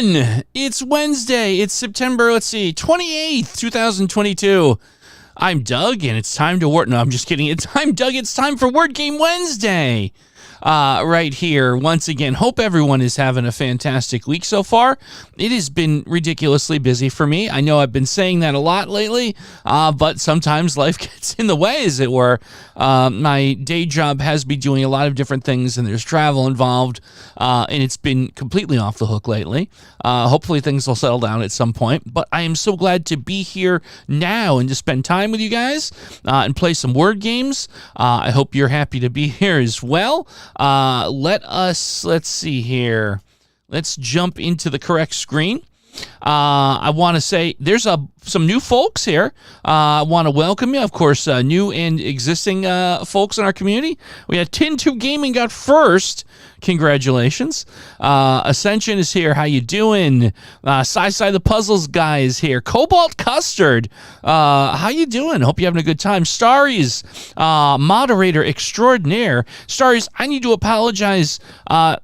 everyone. It's Wednesday. It's September, 28th, 2022. I'm Doug, and it's time to work. No, I'm just kidding. I'm Doug. It's time for Word Game Wednesday. Right here, once again, hope everyone is having a fantastic week so far. It has been ridiculously busy for me. I know I've been saying that a lot lately, but sometimes life gets in the way, as it were. My day job has me doing a lot of different things, and there's travel involved, and it's been completely off the hook lately. Hopefully things will settle down at some point, but I am so glad to be here now and to spend time with you guys and play some word games. I hope you're happy to be here as well. Let's see here. Let's jump into the correct screen. I want to say there's some new folks here. I want to welcome you, of course, new and existing folks in our community. We had Tin2 Gaming got first. Congratulations. Ascension is here. How you doing? Sci-Fi the Puzzles guy is here. Cobalt Custard. How you doing? Hope you're having a good time. Starries, moderator extraordinaire. Starries, I need to apologize.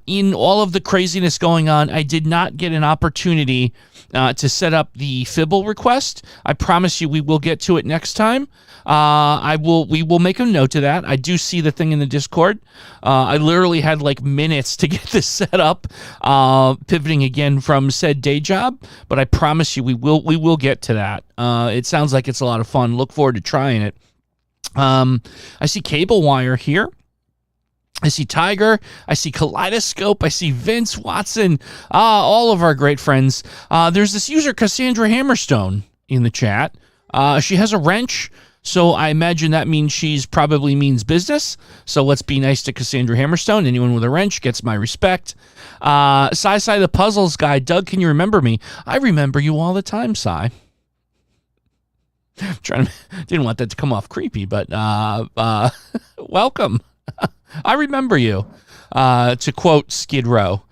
In all of the craziness going on, I did not get an opportunity to set up the Fibble request. I promise you we will get to it next time. We will make a note of that. I do see the thing in the Discord. I literally had like minutes to get this set up, pivoting again from said day job, but I promise you we will get to that. It sounds like it's a lot of fun. Look forward to trying it. I see Cable Wire here. I see Tiger, I see Kaleidoscope, I see Vince Watson, all of our great friends. There's this user, Cassandra Hammerstone, in the chat. She has a wrench, so I imagine that means she's probably means business. So let's be nice to Cassandra Hammerstone. Anyone with a wrench gets my respect. Sci-Fi the Puzzles guy, Doug, can you remember me? I remember you all the time, Sci. Didn't want that to come off creepy, but welcome. I remember you, to quote Skid Row.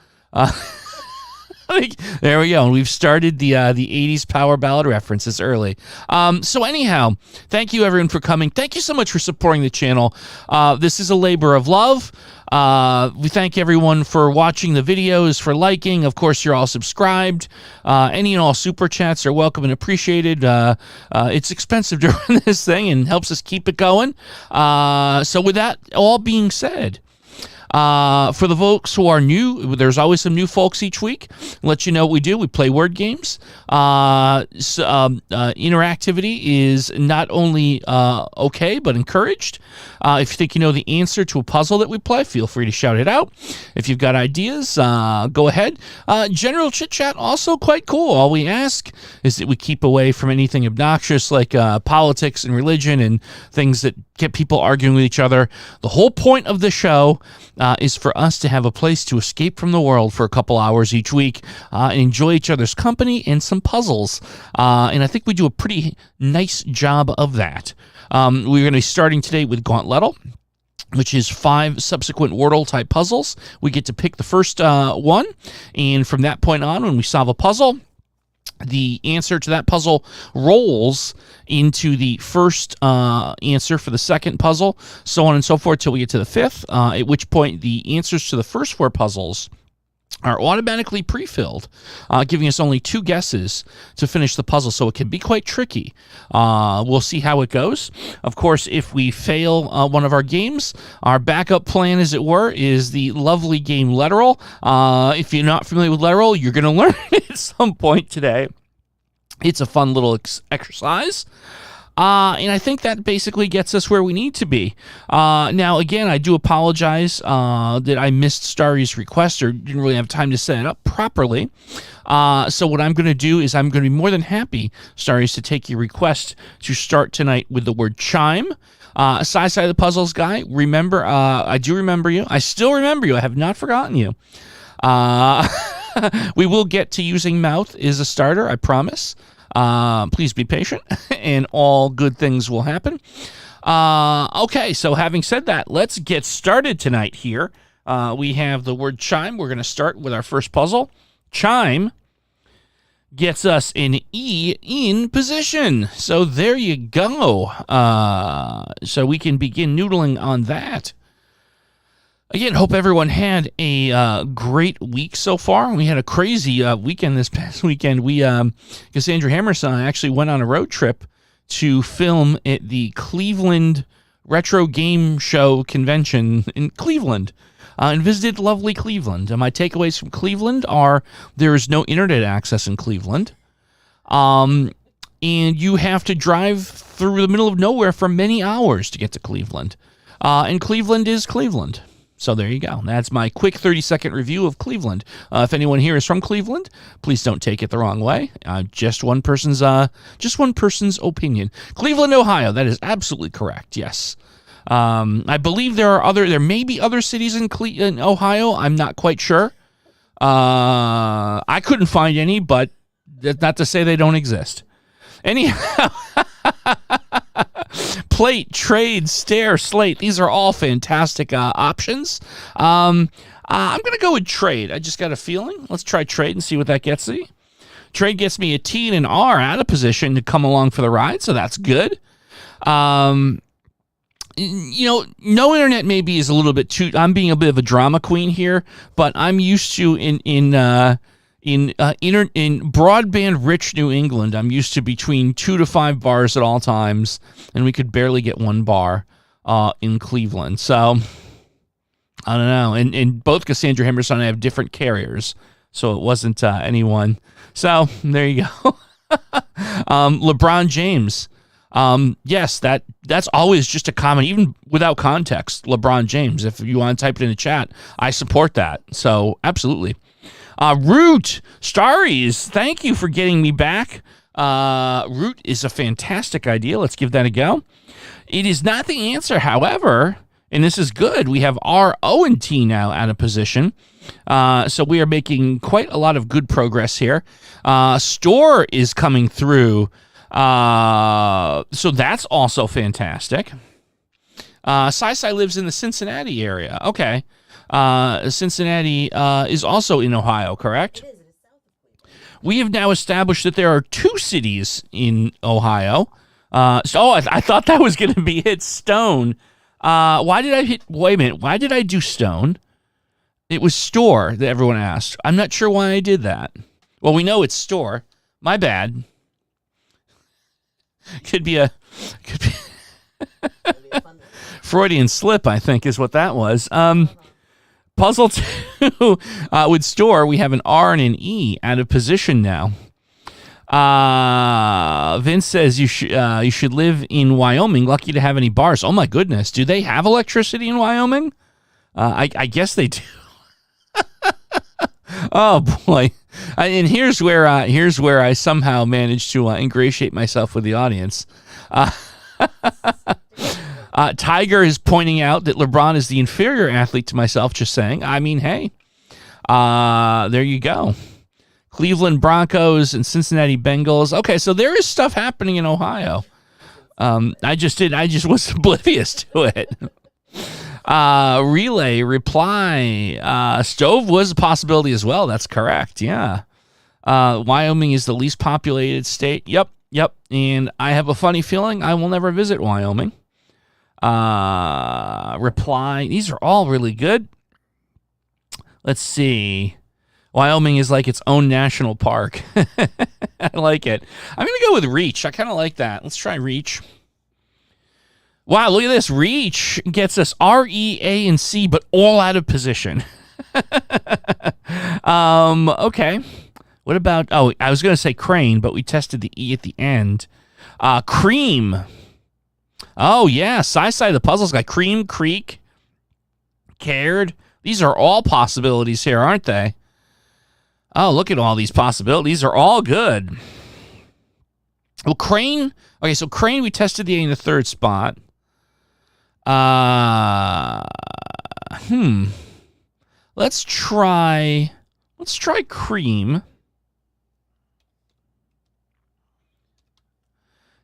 There we go. And we've started the 80s power ballad references early. So anyhow, thank you everyone for coming. Thank you so much for supporting the channel. This is a labor of love. We thank everyone for watching the videos, for liking. Of course, you're all subscribed. Any and all super chats are welcome and appreciated. It's expensive to run this thing and helps us keep it going. So with that all being said, for the folks who are new, there's always some new folks each week. I'll let you know what we do. We play word games. Interactivity is not only okay, but encouraged. If you think you know the answer to a puzzle that we play, feel free to shout it out. If you've got ideas, go ahead. General chit-chat, also quite cool. All we ask is that we keep away from anything obnoxious like politics and religion and things that get people arguing with each other. The whole point of the show is for us to have a place to escape from the world for a couple hours each week and enjoy each other's company and some puzzles. And I think we do a pretty nice job of that. We're going to be starting today with Gauntlettle, which is 5 subsequent Wordle-type puzzles. We get to pick the first one, and from that point on, when we solve a puzzle, the answer to that puzzle rolls into the first answer for the second puzzle, so on and so forth till we get to the 5th, at which point the answers to the first 4 puzzles are automatically pre-filled, giving us only 2 guesses to finish the puzzle, so it can be quite tricky. We'll see how it goes. Of course, if we fail one of our games, our backup plan, as it were, is the lovely game Letteral. If you're not familiar with Letteral, you're going to learn it at some point today. It's a fun little exercise. And I think that basically gets us where we need to be. Now, again, I do apologize that I missed Starry's request or didn't really have time to set it up properly. So what I'm going to do is I'm going to be more than happy, Starry's, to take your request to start tonight with the word chime. Sci-Fi the Puzzles guy, remember, I do remember you. I still remember you. I have not forgotten you. We will get to using mouth as a starter, I promise. Please be patient, and all good things will happen. Okay, so having said that, let's get started tonight here. We have the word chime. We're going to start with our first puzzle. Chime gets us an E in position. So there you go. So we can begin noodling on that. Again, hope everyone had a great week so far. We had a crazy weekend this past weekend. We, Cassandra Hammerson and I actually went on a road trip to film at the Cleveland Retro Game Show Convention in Cleveland and visited lovely Cleveland. And my takeaways from Cleveland are there is no internet access in Cleveland. And you have to drive through the middle of nowhere for many hours to get to Cleveland. And Cleveland is Cleveland. So there you go. That's my quick 30-second review of Cleveland. If anyone here is from Cleveland, please don't take it the wrong way. Just one person's opinion. Cleveland, Ohio. That is absolutely correct. Yes. I believe there may be other cities in Ohio. I'm not quite sure. I couldn't find any, but that's not to say they don't exist. Anyhow. Plate, trade, stare, slate. These are all fantastic options. I'm going to go with trade. I just got a feeling. Let's try trade and see what that gets me. Trade gets me a T and an R out of position to come along for the ride, so that's good. No internet maybe is a little bit too... I'm being a bit of a drama queen here, but I'm used to in broadband rich New England, I'm used to between 2 to 5 bars at all times, and we could barely get 1 bar in Cleveland. So I don't know. And both Cassandra Henderson and I have different carriers, so it wasn't anyone. So there you go. LeBron James. Yes, that's always just a comment, even without context. LeBron James. If you want to type it in the chat, I support that. So absolutely. Root, Starries, thank you for getting me back. Root is a fantastic idea. Let's give that a go. It is not the answer, however, and this is good. We have R, O, and T now out of position. So we are making quite a lot of good progress here. Store is coming through. So that's also fantastic. Sai lives in the Cincinnati area. Okay. Cincinnati is also in Ohio, correct? We have now established that there are 2 cities in Ohio. I thought that was going to be hit Stone. Wait a minute. Why did I do Stone? It was Store that everyone asked. I'm not sure why I did that. Well, we know it's Store. My bad. Could be Freudian slip, I think, is what that was. Puzzle 2 with Store, we have an R and an E out of position now. Vince says you should live in Wyoming. Lucky to have any bars. Oh my goodness, do they have electricity in Wyoming? I guess they do. Oh boy, and here's where I somehow managed to ingratiate myself with the audience. Tiger is pointing out that LeBron is the inferior athlete to myself, just saying. I mean, hey, there you go. Cleveland Broncos and Cincinnati Bengals. Okay, so there is stuff happening in Ohio. I just was oblivious to it. Relay, reply, Stove was a possibility as well. That's correct, yeah. Wyoming is the least populated state. Yep. And I have a funny feeling I will never visit Wyoming. Reply. These are all really good. Let's see. Wyoming is like its own national park. I like it. I'm going to go with Reach. I kind of like that. Let's try Reach. Wow, look at this. Reach gets us R, E, A, and C, but all out of position. Okay. What about... Oh, I was going to say Crane, but we tested the E at the end. Cream. Oh, yeah. Side the puzzles got Cream, Creek, Cared. These are all possibilities here, aren't they? Oh, look at all these possibilities. These are all good. Well, Crane. Okay, so Crane, we tested the A in the 3rd spot. Let's try Cream.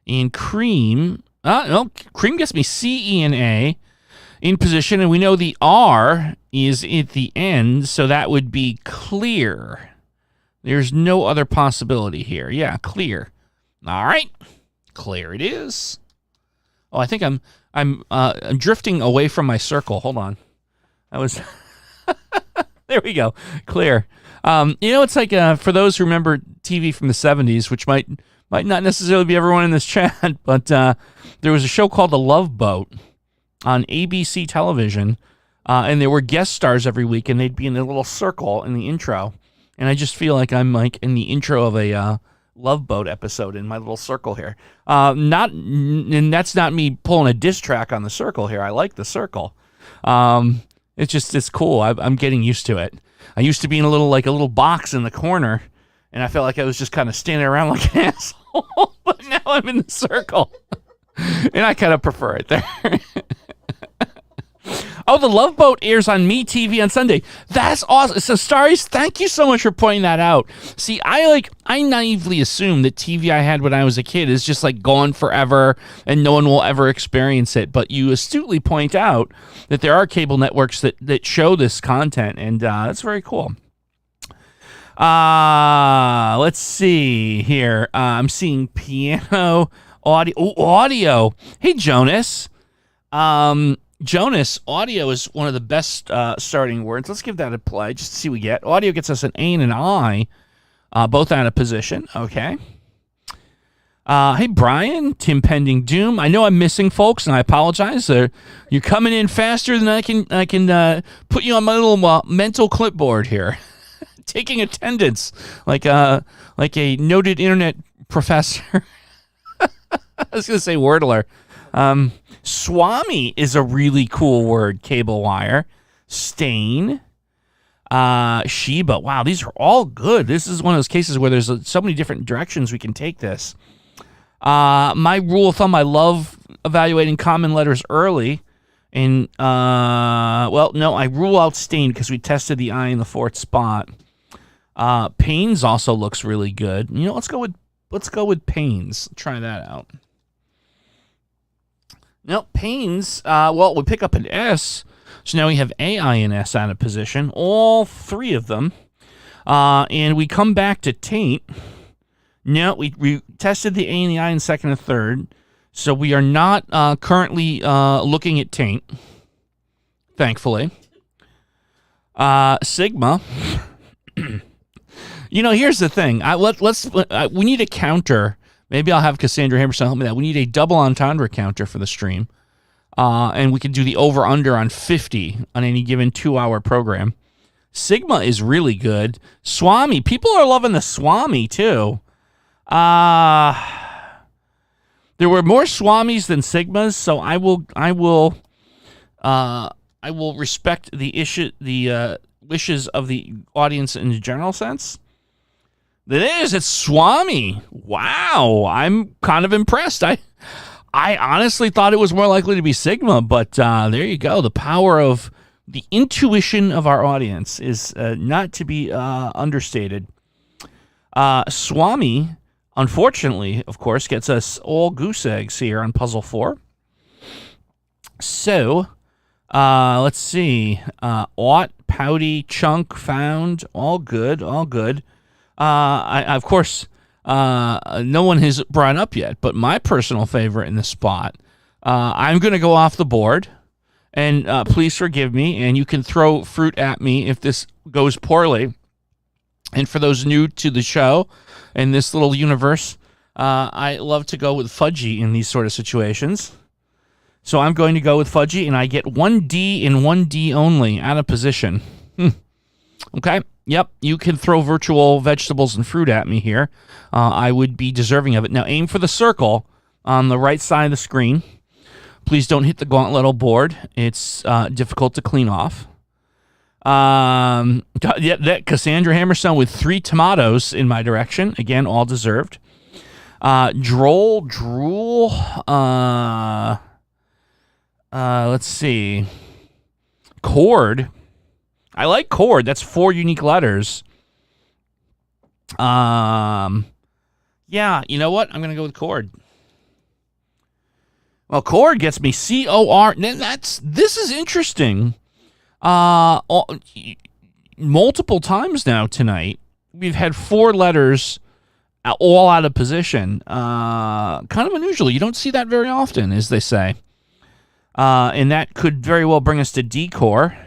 And Cream. No, Cream gets me C, E, and A in position, and we know the R is at the end, so that would be Clear. There's no other possibility here. Yeah, Clear. All right, Clear it is. Oh, I think I'm drifting away from my circle. Hold on. I was. There we go. Clear. It's like for those who remember TV from the 70s, which might not necessarily be everyone in this chat, but there was a show called The Love Boat on ABC television, and there were guest stars every week, and they'd be in a little circle in the intro. And I just feel like I'm like in the intro of a Love Boat episode in my little circle here. And that's not me pulling a diss track on the circle here. I like the circle. It's cool. I'm getting used to it. I used to be in a little box in the corner, and I felt like I was just kind of standing around like an asshole. But now I'm in the circle, and I kind of prefer it there. Oh, The Love Boat airs on MeTV on Sunday. That's awesome. So, Starries, thank you so much for pointing that out. See, I naively assumed that TV I had when I was a kid is just like gone forever and no one will ever experience it. But you astutely point out that there are cable networks that show this content, and that's very cool. Let's see here. I'm seeing piano, audio. Oh, audio. Hey, Jonas. Jonas, audio is one of the best starting words. Let's give that a play just to see what we get. Audio gets us an A and an I, both out of position. Okay. Hey, Brian, Tim Pending Doom. I know I'm missing folks, and I apologize. You're coming in faster than I can put you on my little mental clipboard here, taking attendance like a noted internet professor. I was going to say Wordler. Swami is a really cool word. Cable wire. Stain. Sheba. Wow, these are all good. This is one of those cases where there's so many different directions we can take this. My rule of thumb, I love evaluating common letters early. And, I rule out stain because we tested the I in the fourth spot. Pains also looks really good. Let's go with pains. Try that out. No, pains, we pick up an S, so now we have A, I, and S out of position, all three of them, and we come back to taint. No, we tested the A and the I in second and third, so we are not currently looking at taint, thankfully. Sigma. Here's the thing. We need a counter. Maybe I'll have Cassandra Hammerstone help me with that. We need a double entendre counter for the stream. And we can do the over-under on 50 on any given 2-hour program. Sigma is really good. Swami. People are loving the Swami, too. There were more Swamis than Sigmas, so I will respect the wishes of the audience in a general sense. It's Swami. Wow, I'm kind of impressed. I honestly thought it was more likely to be Sigma, but there you go. The power of the intuition of our audience is not to be understated. Swami, unfortunately, of course, gets us all goose eggs here on Puzzle 4. So, let's see. Ought, pouty, chunk, found, all good, all good. Of course, no one has brought up yet, but my personal favorite in this spot, I'm going to go off the board, and please forgive me, and you can throw fruit at me if this goes poorly. And for those new to the show and this little universe, I love to go with fudgy in these sort of situations. So I'm going to go with fudgy, and I get 1D and 1D only out of position. Okay. Yep, you can throw virtual vegetables and fruit at me here. I would be deserving of it. Now, aim for the circle on the right side of the screen. Please don't hit the Gauntlettle board. It's difficult to clean off. That Cassandra Hammerstone with 3 tomatoes in my direction. Again, all deserved. Droll. Let's see. Chord. I like chord. That's 4 unique letters. Yeah, you know what? I'm going to go with chord. Well, chord gets me C-O-R. This is interesting. Multiple times now tonight, we've had 4 letters all out of position. Kind of unusual. You don't see that very often, as they say. And that could very well bring us to decor.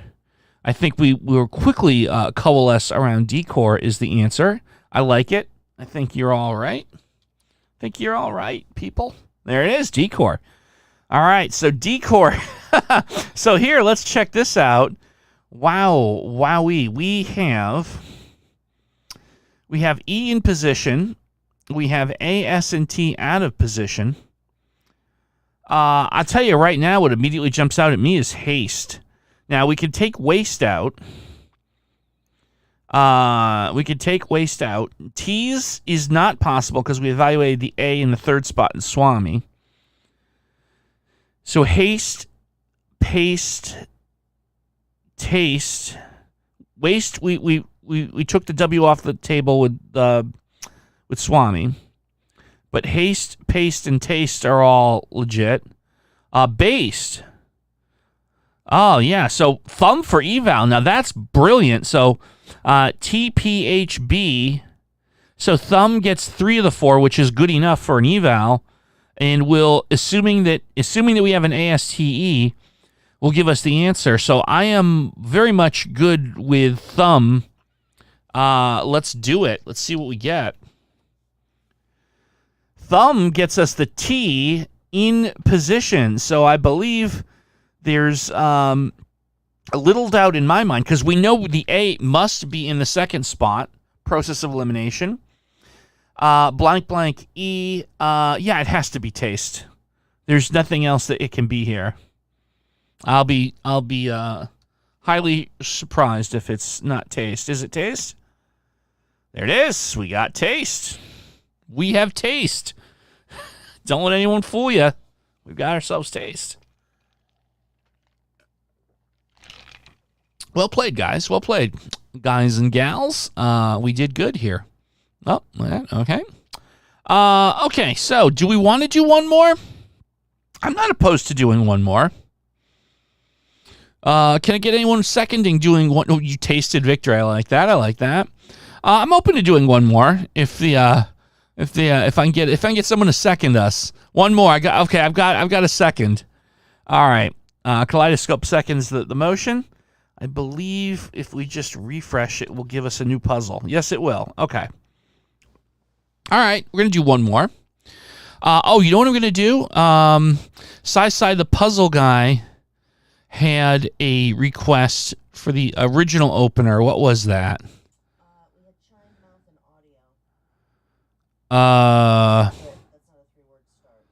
I think we will quickly coalesce around decor is the answer. I like it. I think you're all right. People. There it is, decor. All right, so decor. So here, let's check this out. Wow, wowee. We have E in position. We have A, S, and T out of position. I'll tell you right now, what immediately jumps out at me is haste. Now, we can take waste out. T's is not possible because we evaluated the A in the third spot in Swami. So haste, paste, taste, waste. We took the W off the table with Swami, but haste, paste, and taste are all legit. Based. Oh yeah. So thumb for eval. Now that's brilliant. So TPHB. So thumb gets 3 of the 4, which is good enough for an eval. And will, assuming that we have an ASTE, will give us the answer. So I am very much good with thumb. Let's do it. Let's see what we get. Thumb gets us the T in position. So I believe there's a little doubt in my mind because we know the A must be in the second spot. Process of elimination. Blank blank E. Yeah, it has to be taste. There's nothing else that it can be here. I'll be highly surprised if it's not taste. Is it taste? There it is. We got taste. We have taste. Don't let anyone fool you. We've got ourselves taste. Well played, guys. Well played, guys and gals. We did good here. Oh, okay. Okay, so do we want to do one more? I'm not opposed to doing one more. Can I get anyone seconding doing one? Oh, you tasted victory. I like that. I'm open to doing one more if I can get someone to second us. One more. I've got a second. All right. Kaleidoscope seconds the motion. I believe if we just refresh it will give us a new puzzle. Yes, it will. Okay. All right, we're going to do one more. You know what I'm going to do? Sci the puzzle guy had a request for the original opener. What was that? We had chime, mouth, and audio. That's not a 3-word start.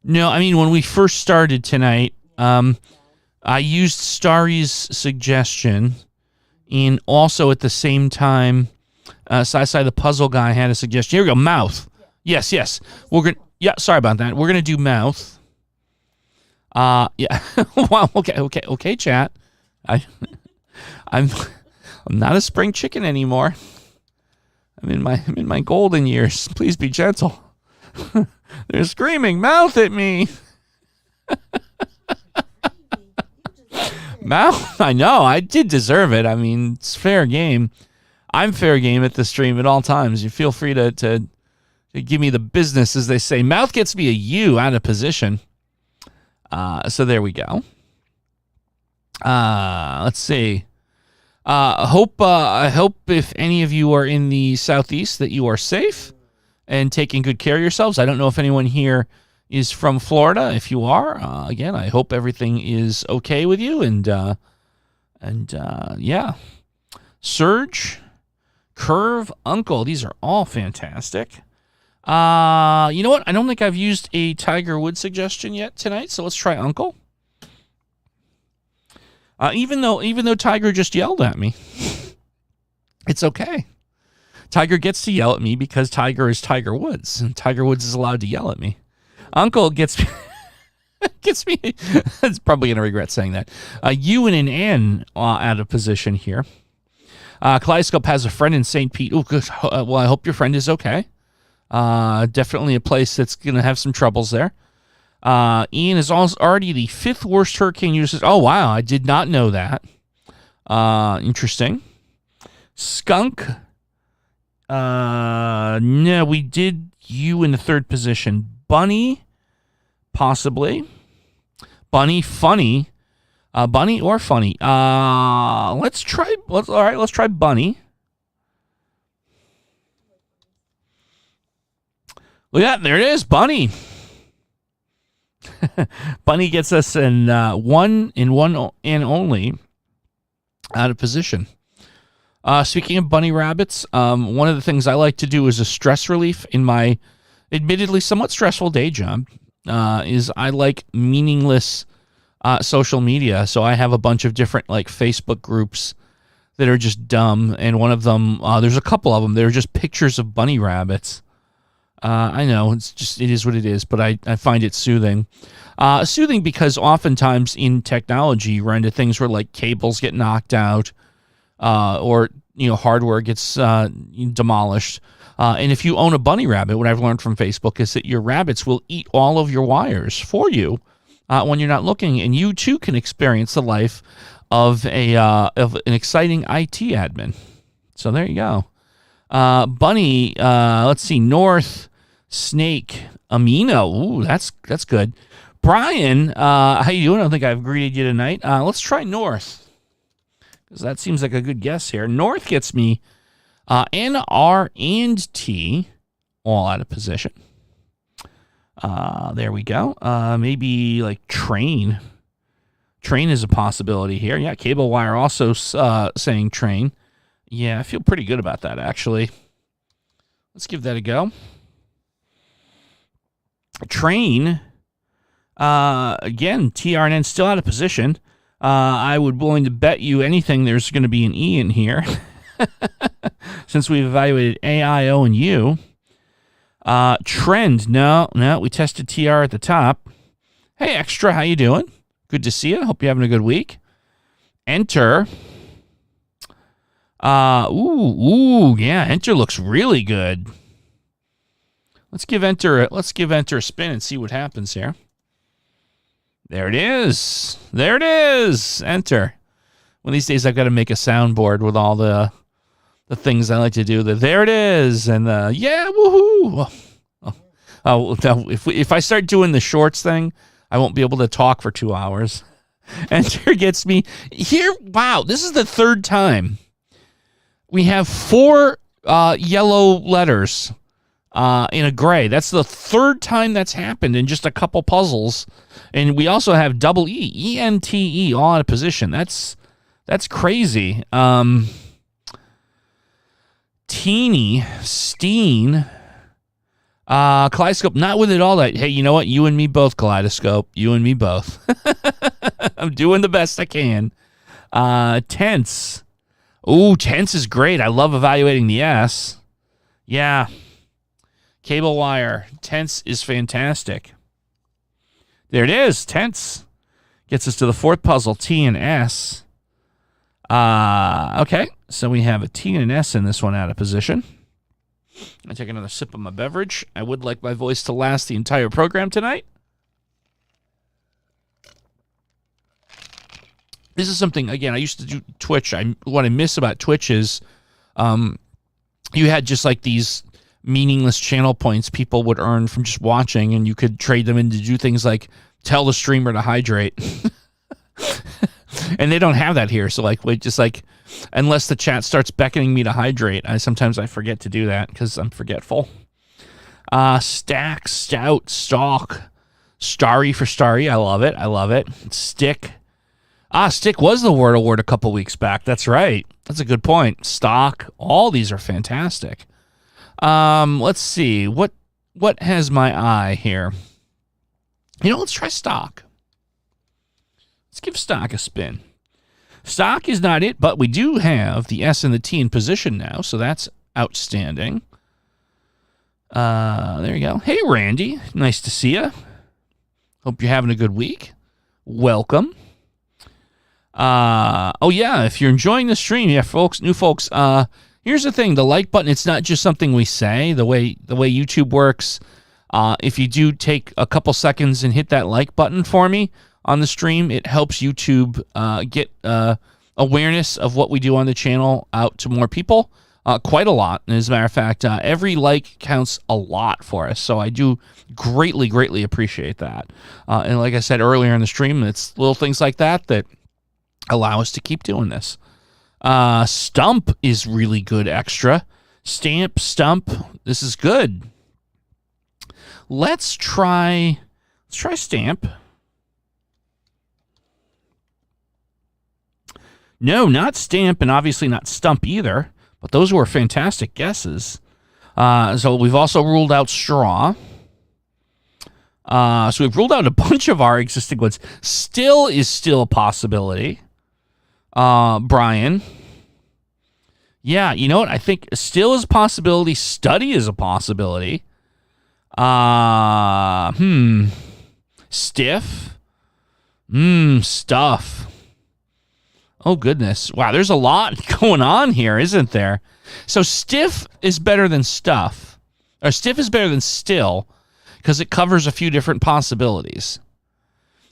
No, I mean, when we first started tonight, I used Starry's suggestion, and also at the same time, Sci the puzzle guy had a suggestion. Here we go, mouth. Yeah. Yes. Sorry about that. We're gonna do mouth. Yeah. Wow. Okay. Chat. I'm not a spring chicken anymore. I'm in my golden years. Please be gentle. They're screaming mouth at me. Mouth. I know. I did deserve it. I mean, it's fair game. I'm fair game at the stream at all times. You feel free to give me the business, as they say. Mouth gets me a U out of position. So there we go. Let's see. I hope if any of you are in the southeast that you are safe and taking good care of yourselves. I don't know if anyone here is from Florida. If you are, again, I hope everything is okay with you. And yeah. Surge, Curve, Uncle. These are all fantastic. You know what? I don't think I've used a Tiger Woods suggestion yet tonight, so let's try Uncle. Even though Tiger just yelled at me, it's okay. Tiger gets to yell at me because Tiger is Tiger Woods, and Tiger Woods is allowed to yell at me. Uncle gets me. It's probably gonna regret saying that. U and an N out of position here. Kaleidoscope has a friend in St. Pete. Oh, good. Well, I hope your friend is okay. Definitely a place that's going to have some troubles there. Ian is already the 5th worst hurricane user. Oh, wow. I did not know that. Interesting. Skunk. No, we did you in the 3rd position. Bunny, possibly. Bunny, funny. Bunny or funny? Let's try bunny. Look at that, there it is, bunny. Bunny gets us in one and only out of position. Speaking of bunny rabbits, one of the things I like to do as a stress relief in my admittedly somewhat stressful day job is I like meaningless social media. So I have a bunch of different like Facebook groups that are just dumb, and one of them, there's a couple of them that are just pictures of bunny rabbits. I know it is what it is, but I find it soothing. Soothing because oftentimes in technology you run into things where like cables get knocked out, or hardware gets demolished. And if you own a bunny rabbit, what I've learned from Facebook is that your rabbits will eat all of your wires for you when you're not looking, and you too can experience the life of an exciting IT admin. So there you go. Bunny, let's see, North, Snake, Amino. Ooh, that's good. Brian, how you doing? I don't think I've greeted you tonight. Let's try North, because that seems like a good guess here. North gets me N, R, and T all out of position. There we go. Maybe like train. Train is a possibility here. Yeah, cable wire also saying train. Yeah, I feel pretty good about that, actually. Let's give that a go. Train. Again, TRNN still out of position. I would be willing to bet you anything there's going to be an E in here. Since we've evaluated A, I, O, and U. Trend. No, we tested TR at the top. Hey, Extra, how you doing? Good to see you. Hope you're having a good week. Enter. Yeah, Enter looks really good. Let's give Enter a spin and see what happens here. There it is. Enter. One of these days I've got to make a soundboard with all the things I like to do. There it is, and yeah, woohoo! Oh, if I start doing the shorts thing, I won't be able to talk for 2 hours. Enter gets me here. Wow, this is the third time. We have 4 yellow letters in a gray. That's the third time that's happened in just a couple puzzles. And we also have double E, E-N-T-E, all out of position. That's crazy. Teeny, Steen, Kaleidoscope, not with it all that. Hey, you know what? You and me both, Kaleidoscope. You and me both. I'm doing the best I can. Tense. Ooh, tense is great. I love evaluating the S. Yeah. Cable wire. Tense is fantastic. There it is. Tense. Gets us to the 4th puzzle. T and S. Okay. So we have a T and an S in this one out of position. I take another sip of my beverage. I would like my voice to last the entire program tonight. This is something, again, I used to do Twitch. What I miss about Twitch is you had just like these meaningless channel points people would earn from just watching, and you could trade them in to do things like tell the streamer to hydrate. And they don't have that here. So unless the chat starts beckoning me to hydrate, sometimes I forget to do that because I'm forgetful. Stack, stout, stalk, starry for starry. I love it. Stick. Stick was the Wordle word a couple weeks back. That's right. That's a good point. Stock. All these are fantastic. Let's see. What has my eye here? Let's try stock. Let's give stock a spin. Stock is not it, but we do have the S and the T in position now, so that's outstanding. There you go. Hey, Randy. Nice to see you. Hope you're having a good week. Welcome. Oh, yeah, if you're enjoying the stream, new folks, here's the thing. The like button, it's not just something we say. The way YouTube works, if you do take a couple seconds and hit that like button for me on the stream, it helps YouTube get awareness of what we do on the channel out to more people, quite a lot. And as a matter of fact, every like counts a lot for us, so I do greatly, greatly appreciate that. And like I said earlier in the stream, it's little things like that allow us to keep doing this. Stump is really good extra. Stamp, stump. This is good. Let's try stamp. No, not stamp, and obviously not stump either. But those were fantastic guesses. So we've also ruled out straw. So we've ruled out a bunch of our existing ones. Still is still a possibility. Brian. Yeah, you know what? I think still is a possibility. Study is a possibility. Stiff. Stuff. Oh, goodness. Wow, there's a lot going on here, isn't there? So stiff is better than stuff. Or stiff is better than still because it covers a few different possibilities.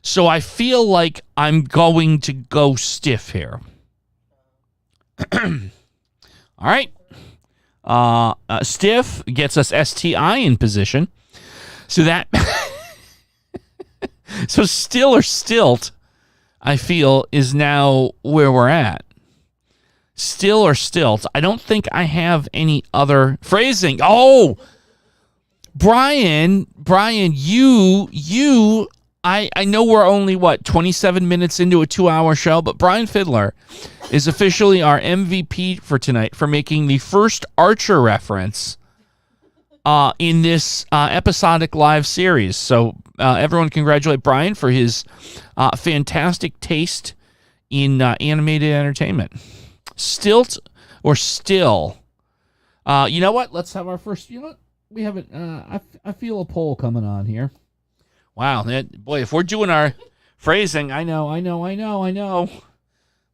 So I feel like I'm going to go stiff here. All right. Stiff gets us STI in position. So that... so still or stilt, I feel, is now where we're at. Still or stilt. I don't think I have any other phrasing. Oh, Brian, I know we're only, 27 minutes into a 2-hour show, but Brian Fiddler is officially our MVP for tonight for making the first Archer reference in this episodic live series. So everyone congratulate Brian for his fantastic taste in animated entertainment. Stilt or still? You know what? Let's have our first. You know what? We haven't. I feel a poll coming on here. Wow, boy! If we're doing our phrasing, I know.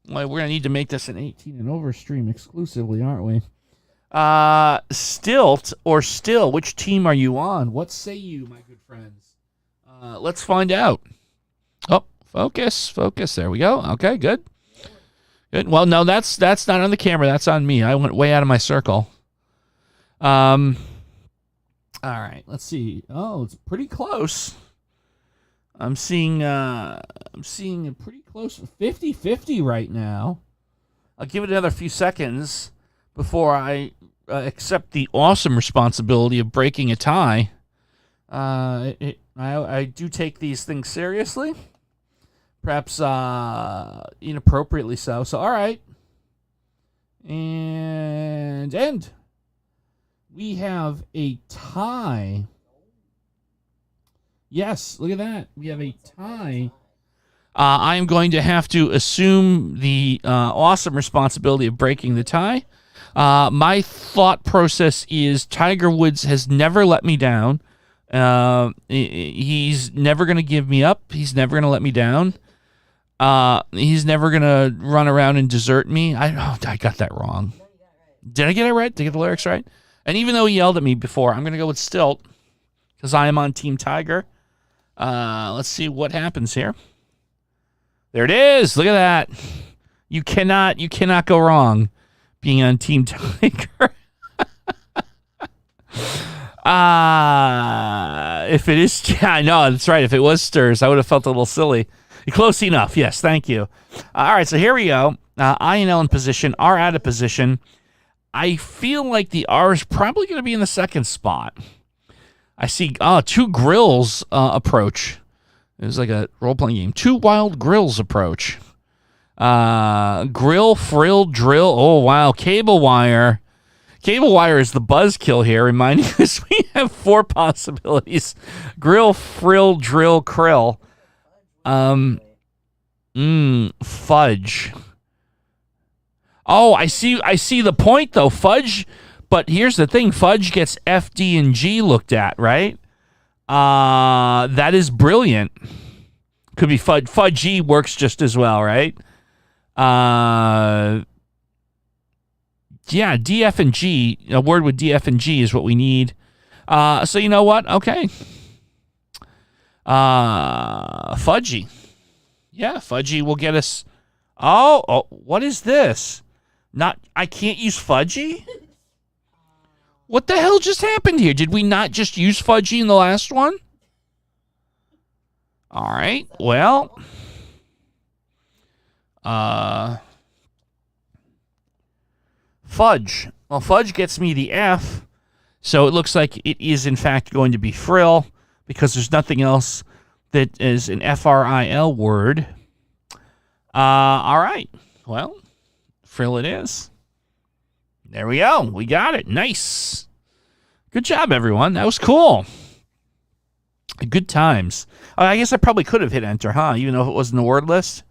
Boy, we're gonna need to make this an 18 and over stream exclusively, aren't we? Stilt or still? Which team are you on? What say you, my good friends? Let's find out. Oh, focus. There we go. Okay, good. Good. Well, no, that's not on the camera. That's on me. I went way out of my circle. All right. Let's see. Oh, it's pretty close. I'm seeing a pretty close 50-50 right now. I'll give it another few seconds before I accept the awesome responsibility of breaking a tie. I do take these things seriously. Perhaps inappropriately so. So, all right. And end. We have a tie. Yes, look at that. We have a tie. I am going to have to assume the awesome responsibility of breaking the tie. My thought process is Tiger Woods has never let me down. He's never going to give me up. He's never going to let me down. He's never going to run around and desert me. I got that wrong. Did I get it right? Did I get the lyrics right? And even though he yelled at me before, I'm going to go with stilt because I am on Team Tiger. Let's see what happens here. There it is. Look at that. You cannot go wrong being on Team Tiger. If it is, yeah, I know, that's right. If it was stirs, I would have felt a little silly. Close enough. Yes, thank you. All right, so here we go. I and L in position, R out of position. I feel like the R is probably going to be in the second spot. I see two grills approach. It was like a role-playing game. Two wild grills approach. Grill, frill, drill. Oh, wow. Cable wire. Cable wire is the buzzkill here, reminding us we have 4 possibilities. Grill, frill, drill, krill. Fudge. Oh, I see the point, though. Fudge, but here's the thing. Fudge gets F, D, and G looked at, right? That is brilliant. Could be fudge. Fudgy works just as well, right? Yeah, D, F, and G. A word with D, F, and G is what we need. So you know what? Okay. Fudgy. Yeah, fudgy will get us. Oh, what is this? I can't use fudgy? What the hell just happened here? Did we not just use fudgy in the last one? All right. Well. Fudge. Well, fudge gets me the F, so it looks like it is in fact going to be frill because there's nothing else that is an FRIL word. All right. Well, frill it is. There we go. We got it. Nice. Good job, everyone. That was cool. Good times. I guess I probably could have hit enter, huh? Even though it wasn't the word list.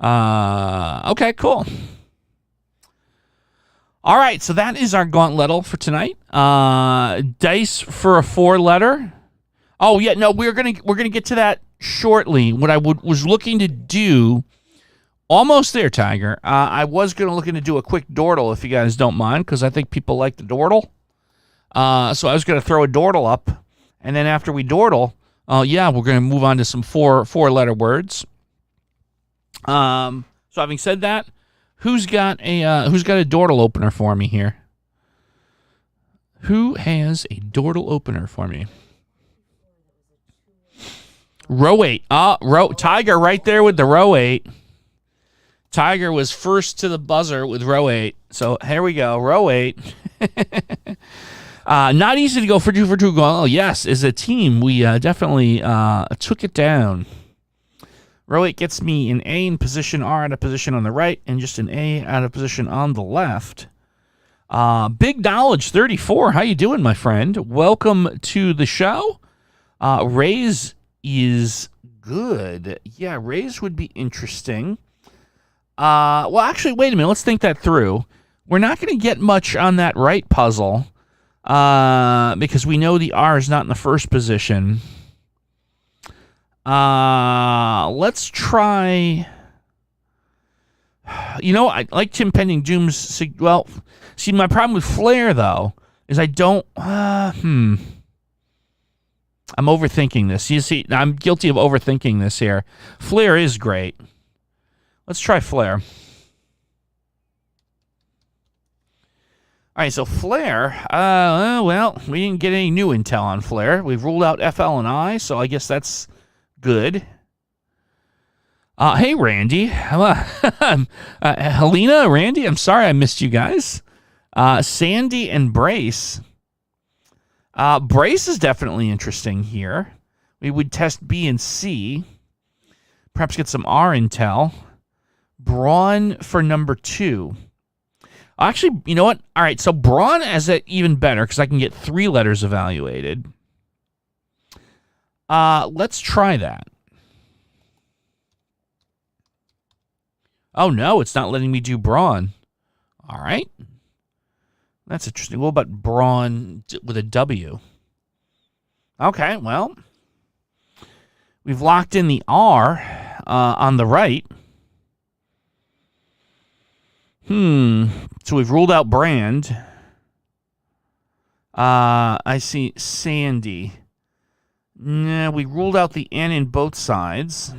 Okay, cool. All right, so that is our Gauntlettle for tonight. Dice for a 4-letter. Oh yeah, no, we're gonna get to that shortly. What I was looking to do, almost there, Tiger. I was looking to do a quick Dordle if you guys don't mind, because I think people like the Dordle. So I was gonna throw a Dordle up, and then after we Dordle, yeah, we're gonna move on to some four-letter words. So having said that. Who's got a Dordle opener for me here? Who has a Dordle opener for me? Row 8. Tiger right there with the row 8. Tiger was first to the buzzer with row 8. So here we go. Row 8. Not easy to go for 2 for 2. Oh, yes, as a team, we definitely took it down. Row 8 gets me an A in position, R out of position on the right, and just an A out of position on the left. Big Knowledge 34, how you doing, my friend? Welcome to the show. Raise is good. Yeah, raise would be interesting. Well, actually, wait a minute. Let's think that through. We're not going to get much on that right puzzle because we know the R is not in the first position. Let's try. You know, I like Tim Pending Doom's. Well, see, my problem with Flair though is I don't. I'm overthinking this. You see, I'm guilty of overthinking this here. Flair is great. Let's try Flair. All right, so Flair. Well, we didn't get any new intel on Flair. We've ruled out FL and I, so I guess that's good. Hey, Randy. Helena, Randy, I'm sorry I missed you guys. Sandy and Brace. Brace is definitely interesting here. We would test B and C. Perhaps get some R intel. Brawn for number 2. Actually, you know what? All right, so Brawn is even better because I can get 3 letters evaluated. Let's try that. Oh, no, it's not letting me do brawn. All right. That's interesting. What about brawn with a W? Okay, well, we've locked in the R on the right. So we've ruled out brand. I see Sandy. Nah, we ruled out the N in both sides.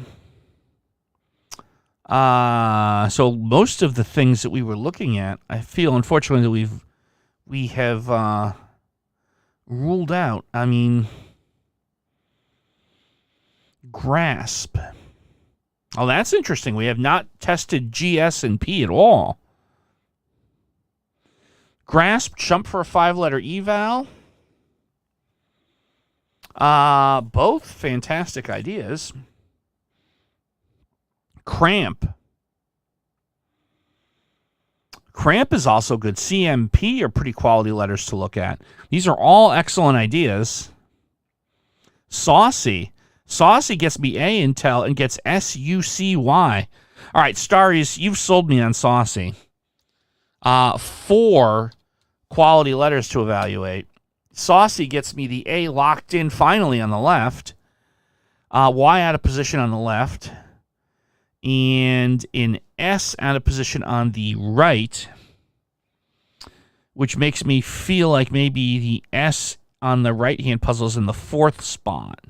So most of the things that we were looking at, I feel, unfortunately, that we have ruled out. I mean, grasp. Oh, that's interesting. We have not tested G, S, and P at all. Grasp, jump for a 5-letter eval. Both fantastic ideas. Cramp. Cramp is also good. CMP are pretty quality letters to look at. These are all excellent ideas. Saucy. Saucy gets me A intel and gets SUCY. All right, Starries, you've sold me on Saucy. 4 quality letters to evaluate. Saucy gets me the A locked in finally on the left. Y out of position on the left. And an S out of position on the right. Which makes me feel like maybe the S on the right-hand puzzle is in the 4th spot.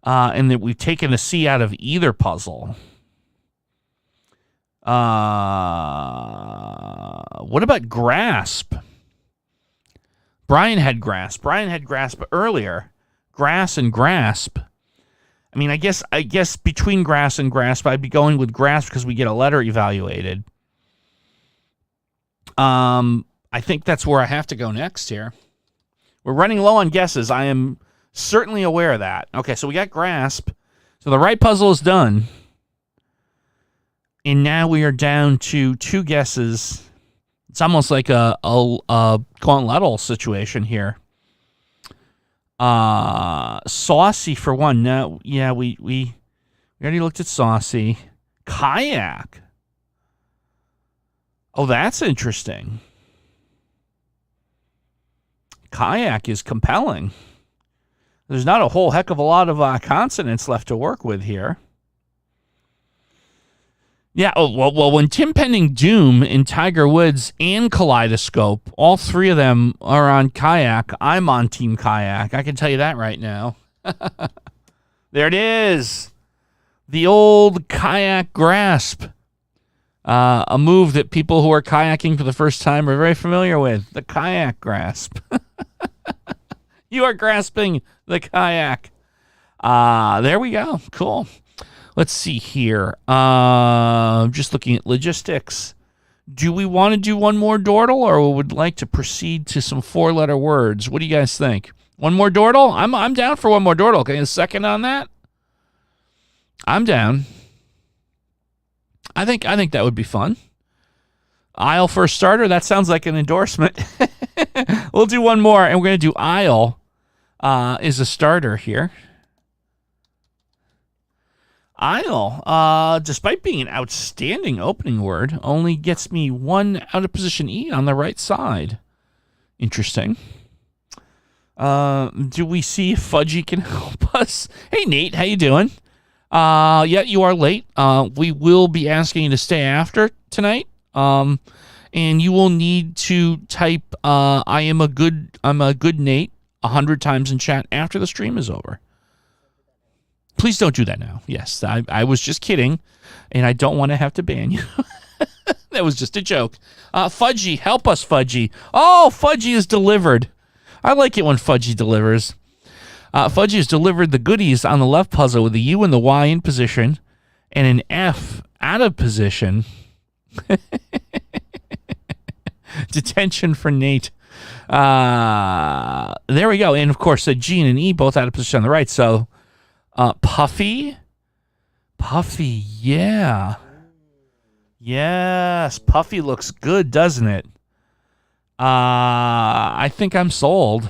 And that we've taken a C out of either puzzle. What about grasp? Brian had grasp. Brian had grasp earlier. Grass and grasp. I mean, I guess between grass and grasp, I'd be going with grasp because we get a letter evaluated. I think that's where I have to go next here. We're running low on guesses. I am certainly aware of that. Okay, so we got grasp. So the right puzzle is done. And now we are down to 2 guesses. It's almost like a Gauntlettle situation here. Saucy for 1. No, yeah, we already looked at saucy. Kayak. Oh, that's interesting. Kayak is compelling. There's not a whole heck of a lot of consonants left to work with here. Yeah, well, when Tim Pending Doom in Tiger Woods and Kaleidoscope, all 3 of them are on kayak, I'm on Team Kayak. I can tell you that right now. There it is. The old kayak grasp. A move that people who are kayaking for the first time are very familiar with. The kayak grasp. You are grasping the kayak. There we go. Cool. Let's see here. Just looking at logistics. Do we want to do one more Dordle, or would like to proceed to some 4-letter words? What do you guys think? One more Dordle? I'm down for one more Dordle. Okay, a second on that? I'm down. I think that would be fun. Isle for a starter. That sounds like an endorsement. We'll do one more, and we're going to do Isle is a starter here. Isle, despite being an outstanding opening word, only gets me 1 out of position E on the right side. Interesting. Do we see if Fudgy can help us? Hey, Nate, how you doing? Yeah, you are late. We will be asking you to stay after tonight. And you will need to type I'm a good Nate 100 times in chat after the stream is over. Please don't do that now. Yes, I was just kidding, and I don't want to have to ban you. That was just a joke. Fudgy, help us, Fudgy. Oh, Fudgy is delivered. I like it when Fudgy delivers. Fudgy has delivered the goodies on the left puzzle with the U and the Y in position and an F out of position. Detention for Nate. There we go. And, of course, a G and an E both out of position on the right. So, Puffy. Puffy, yeah. Yes, Puffy looks good, doesn't it? I think I'm sold.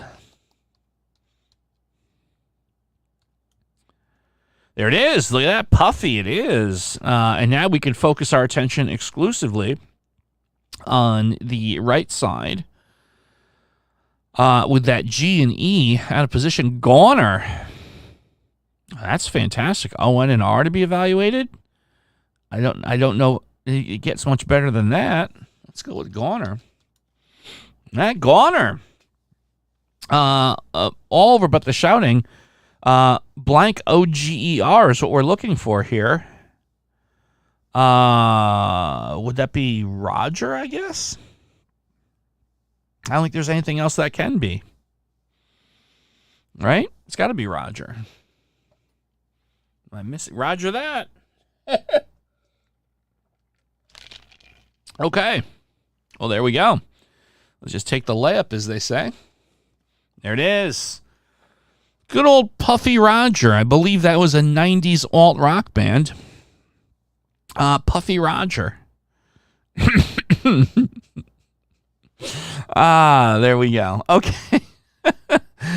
There it is. Look at that, Puffy. It is. And now we can focus our attention exclusively on the right side with that G and E out of position. Goner. That's fantastic. O, N, and R to be evaluated. I don't know. It gets much better than that. Let's go with Goner. That Goner. All over but the shouting. Blank OGER is what we're looking for here. Would that be Roger, I guess? I don't think there's anything else that can be. Right? It's got to be Roger. Am I missing Roger that? Okay. Well, there we go. Let's just take the layup, as they say. There it is. Good old Puffy Roger. I believe that was a 90s alt-rock band. Puffy Roger. There we go. Okay.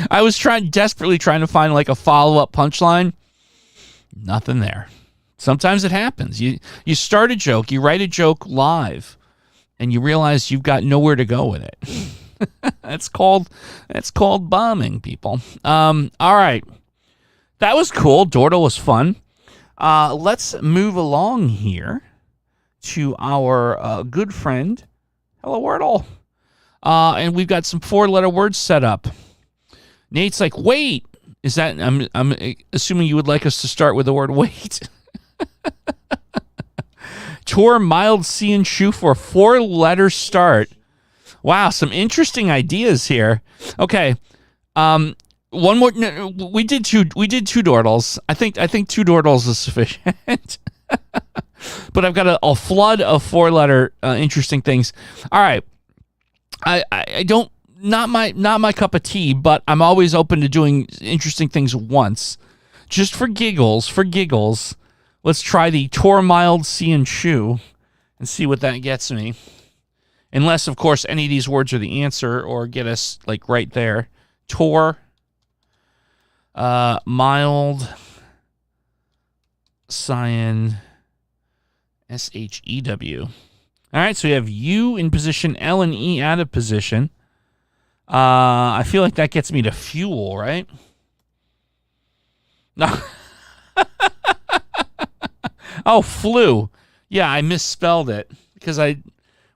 I was desperately trying to find like a follow-up punchline. Nothing there. Sometimes it happens. You start a joke, you write a joke live, and you realize you've got nowhere to go with it. That's called bombing, people. All right. That was cool. Dordle was fun. Let's move along here to our good friend, Hello Wordle. And we've got some 4-letter words set up. Nate's like, wait. Is that, I'm assuming you would like us to start with the word wait. Tour mild C and shoe for a 4-letter start. Wow, some interesting ideas here. Okay. one more. No, we did two. We did two Dordles. I think two Dordles is sufficient. But I've got a flood of 4-letter interesting things. All right. I don't not my cup of tea, but I'm always open to doing interesting things once, just for giggles. For giggles, let's try the Tor Mild Sea and Shoe and see what that gets me. Unless, of course, any of these words are the answer or get us like right there. Tor, mild, cyan, SHEW. All right, so we have U in position, L and E out of position. I feel like that gets me to fuel, right? No. Oh, flu. Yeah, I misspelled it because I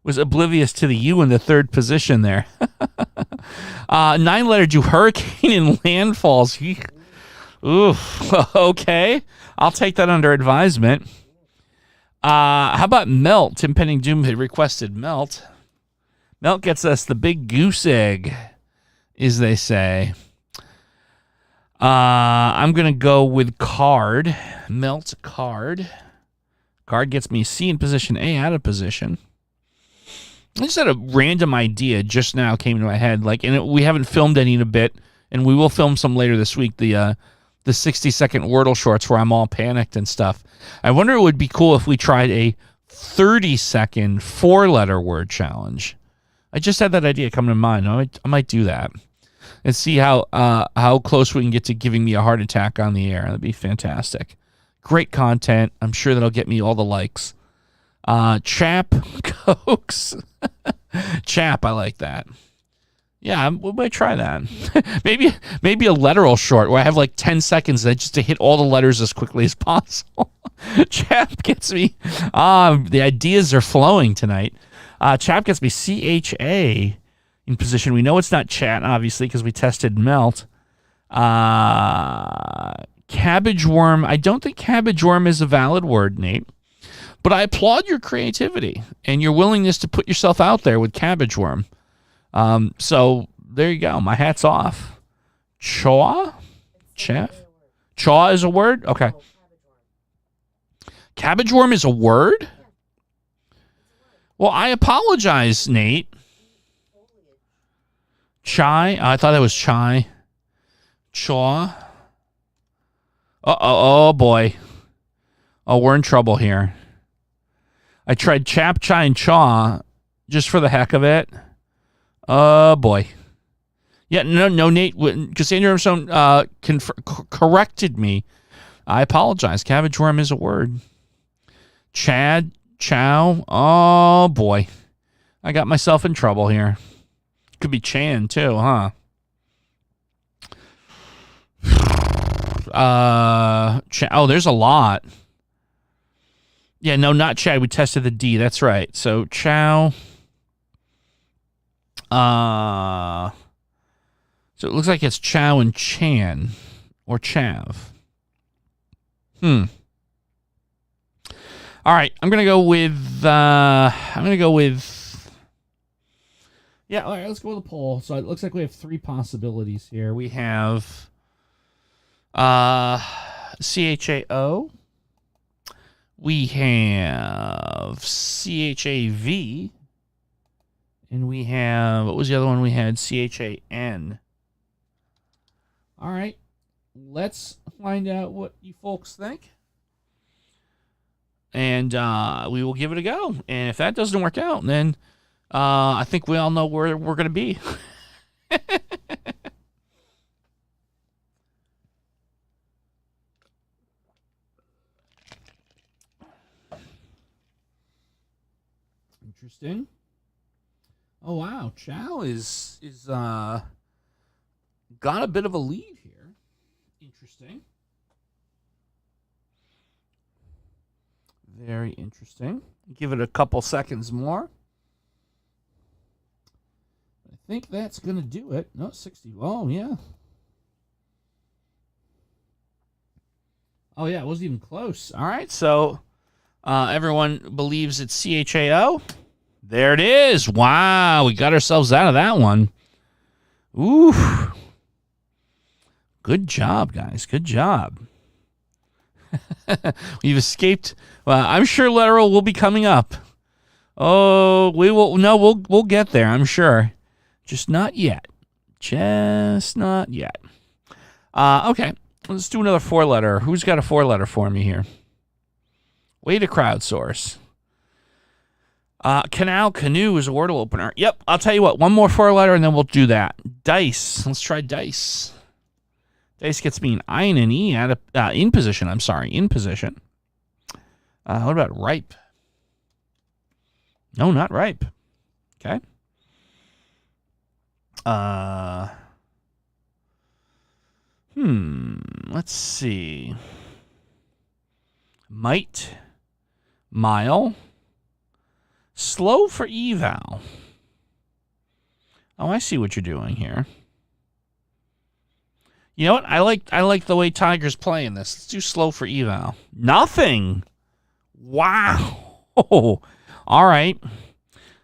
was oblivious to the U in the third position there. 9-letter do hurricane and landfalls. Oof. Okay. I'll take that under advisement. How about melt? Impending Doom had requested melt. Melt gets us the big goose egg, as they say. I'm going to go with card. Melt card. Card gets me C in position, A out of position. I just had a random idea just now came to my head. We haven't filmed any in a bit, and we will film some later this week. The 60-second Wordle shorts where I'm all panicked and stuff. I wonder it would be cool if we tried a 30-second 4-letter word challenge. I just had that idea come to mind. I might do that and see how close we can get to giving me a heart attack on the air. That'd be fantastic. Great content. I'm sure that'll get me all the likes. Chap, Cokes. Chap, I like that. Yeah, we might try that. maybe a letteral short where I have like 10 seconds just to hit all the letters as quickly as possible. Chap gets me. The ideas are flowing tonight. Chap gets me CHA in position. We know it's not chat, obviously, because we tested melt. Cabbage worm. I don't think cabbage worm is a valid word, Nate. But I applaud your creativity and your willingness to put yourself out there with cabbage worm. So there you go. My hat's off. Chaw? Chaff? Chaw is a word? Okay. Cabbage worm is a word? Well, I apologize, Nate. Chai? I thought that was chai. Chaw? Oh boy. Oh, we're in trouble here. I tried chap, chai, and chaw just for the heck of it. Oh, boy. Yeah, no, Nate, Cassandra Armstrong corrected me. I apologize. Cabbage worm is a word. Chad, chow, oh, boy. I got myself in trouble here. Could be Chan, too, huh? Oh, there's a lot. Yeah, no, not Chad. We tested the D. That's right. So, chow. So it looks like it's chow and chan or chav. All right, I'm gonna go with. Yeah, all right. Let's go with the poll. So it looks like we have 3 possibilities here. We have CHAO. We have CHAV. And we have, what was the other one we had? CHAN. All right. Let's find out what you folks think. And we will give it a go. And if that doesn't work out, then I think we all know where we're going to be. Interesting. Oh wow, Chow is got a bit of a lead here. Interesting. Very interesting. Give it a couple seconds more. I think that's gonna do it. No, 60. Oh yeah. Oh yeah, it wasn't even close. All right, so everyone believes it's CHAO. There it is. Wow, we got ourselves out of that one. Ooh. Good job, guys. Good job. We've escaped. Well, I'm sure literal will be coming up. Oh, we will. No, we'll get there. I'm sure. Just not yet. Just not yet. Okay. Let's do another 4-letter. Who's got a 4-letter for me here? Way to crowdsource. Canal, canoe is a Wordle opener. Yep. I'll tell you what. One more 4-letter and then we'll do that. Dice. Let's try dice. Dice gets me an I and an E out of, in position. I'm sorry, in position. What about ripe? No, not ripe. Okay. Let's see. Might. Mile. Slow for eval. Oh, I see what you're doing here. You know what? I like the way Tiger's playing this. Let's do slow for eval. Nothing. Wow. All right.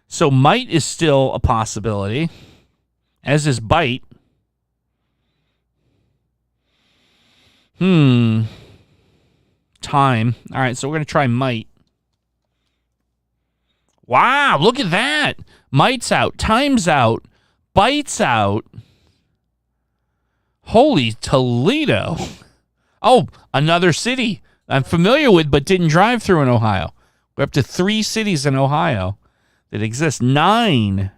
So might is still a possibility, as is bite. Time. All right, so we're going to try might. Wow, look at that. Might's out. Time's out. Bite's out. Holy Toledo. Oh, another city I'm familiar with but didn't drive through in Ohio. We're up to 3 cities in Ohio that exist. 9.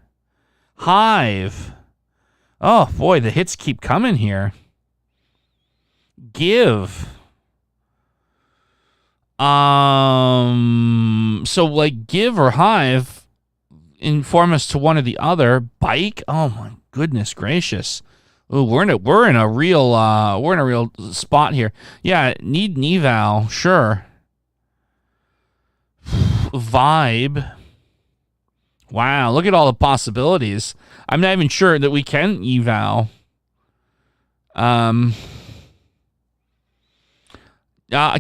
Hive. Oh, boy, the hits keep coming here. Give. So like give or hive inform us to one or the other. Bike. Oh my goodness gracious. Ooh, we're in a real spot here. Yeah, need an eval, sure. Vibe. Wow, look at all the possibilities. I'm not even sure that we can eval.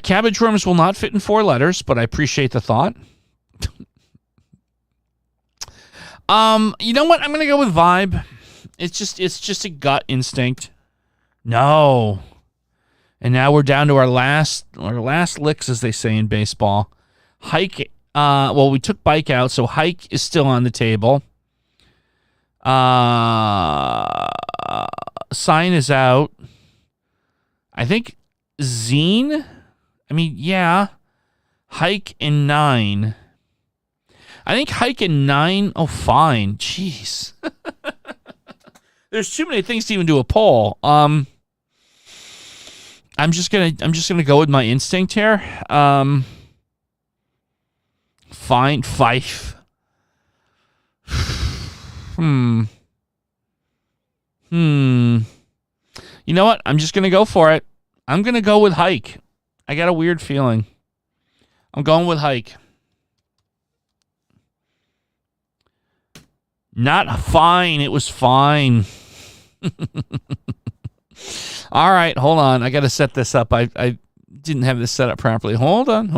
Cabbage worms will not fit in 4 letters, but I appreciate the thought. You know what? I'm gonna go with vibe. It's just a gut instinct. No. And now we're down to our last licks, as they say in baseball. Hike. Well, we took bike out, so hike is still on the table. Sign is out. I think zine. I mean, yeah. Hike and 9. I think hike and 9. Oh, fine. Jeez. There's too many things to even do a poll. I'm just gonna go with my instinct here. Fine. Fife. You know what? I'm just gonna go for it. I'm gonna go with hike. I got a weird feeling. I'm going with hike. Not fine. It was fine. All right, hold on. I got to set this up. I didn't have this set up properly. Hold on.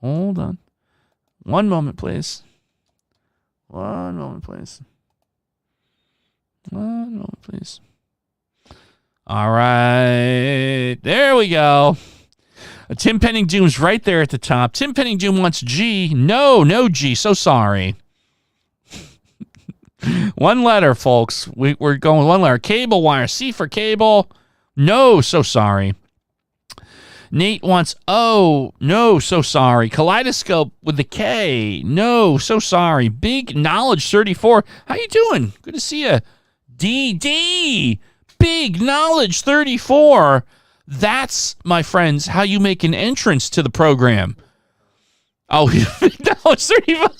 One moment, please. One moment, please. All right. There we go. Tim Penning Doom's right there at the top. Tim Penning Doom wants G. No G. So sorry. 1 letter, folks. We're going with 1 letter. Cable wire. C for cable. No, so sorry. Nate wants O. No, so sorry. Kaleidoscope with the K. No, so sorry. Big Knowledge 34. How you doing? Good to see you. D. Big Knowledge 34. That's, my friends, how you make an entrance to the program. Oh, Big Knowledge 35.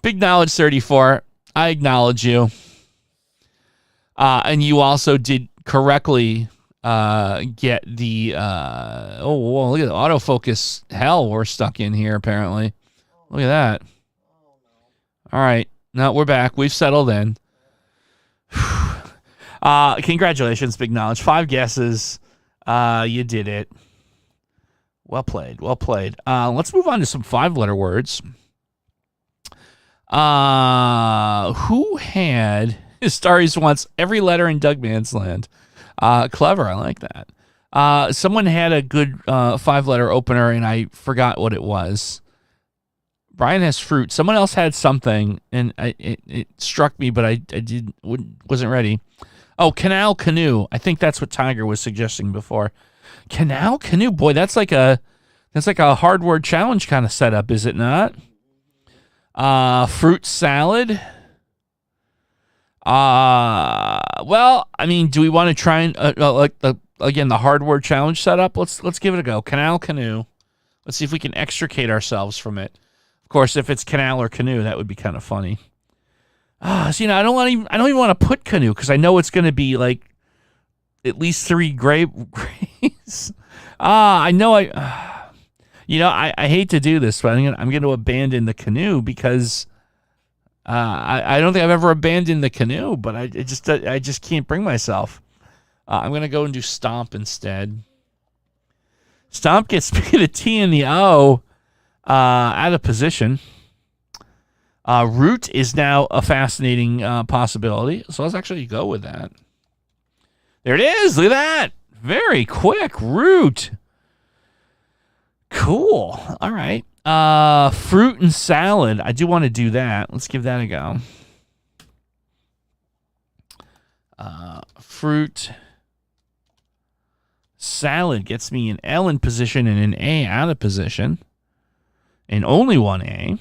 Big Knowledge 34. I acknowledge you. And you also did correctly get the look at the autofocus hell we're stuck in here apparently. Look at that. All right. No, we're back. We've settled in. Congratulations, Big Knowledge. 5 guesses. You did it. Well played. Let's move on to some 5-letter words. Who had Starries wants every letter in Doug Man's Land? Clever. I like that. Someone had a good 5-letter opener, and I forgot what it was. Brian has fruit. Someone else had something, and it struck me, but I wasn't ready. Oh, canal canoe. I think that's what Tiger was suggesting before. Canal canoe. Boy, that's like a hard word challenge kind of setup, is it not? Fruit salad. Well, I mean, do we want to try and the hard word challenge setup? Let's give it a go. Canal canoe. Let's see if we can extricate ourselves from it. Of course, if it's canal or canoe, that would be kind of funny. I don't even want to put canoe because I know it's going to be like at least 3 grays. I know I hate to do this, but I'm going to abandon the canoe because I don't think I've ever abandoned the canoe, but I just can't bring myself. I'm going to go and do stomp instead. Stomp gets me the T and the O out of position. Root is now a fascinating possibility, so let's actually go with that. There it is. Look at that. Very quick. Root. Cool. All right. Fruit and salad. I do want to do that. Let's give that a go. Fruit. Salad gets me an L in position and an A out of position. And only one A.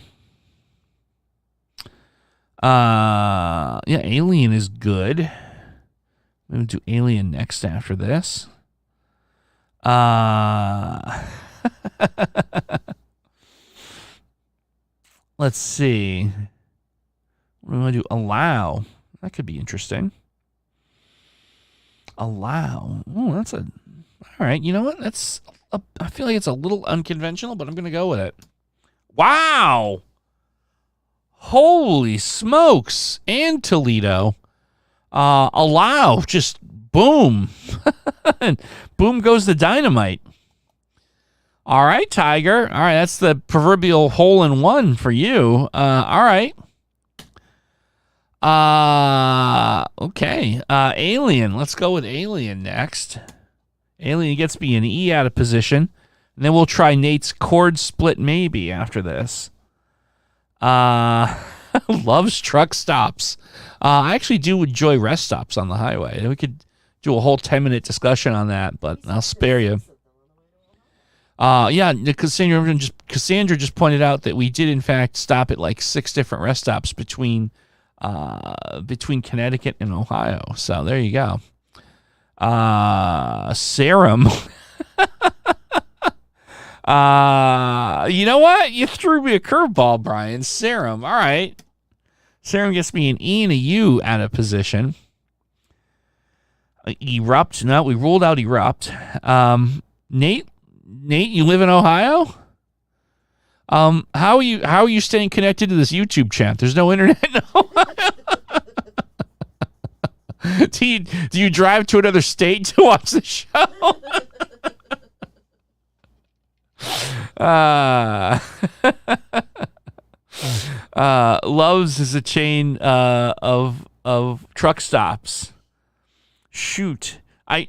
Alien is good. I'm going to do alien next after this. Let's see. What do I do? Allow. That could be interesting. Allow. Oh, that's a... All right, you know what? I feel like it's a little unconventional, but I'm going to go with it. Wow! Holy smokes! And Toledo. Allow. Just boom. Boom goes the dynamite. All right, Tiger. All right, that's the proverbial hole-in-one for you. All right. Okay. Alien. Let's go with Alien next. Alien gets me an E out of position. And then we'll try Nate's chord split maybe after this. Loves truck stops. I actually do enjoy rest stops on the highway. We could do a whole 10-minute discussion on that, but I'll spare you. Cassandra just pointed out that we did in fact stop at like 6 different rest stops between Connecticut and Ohio. So there you go. Serum. You know what? You threw me a curveball, Brian. Serum. All right. Serum gets me an E and a U out of position. Erupt. No, we ruled out erupt. Nate, you live in Ohio? How are you staying connected to this YouTube chat? There's no internet in Ohio. Do you drive to another state to watch the show? Loves is a chain of truck stops. Shoot,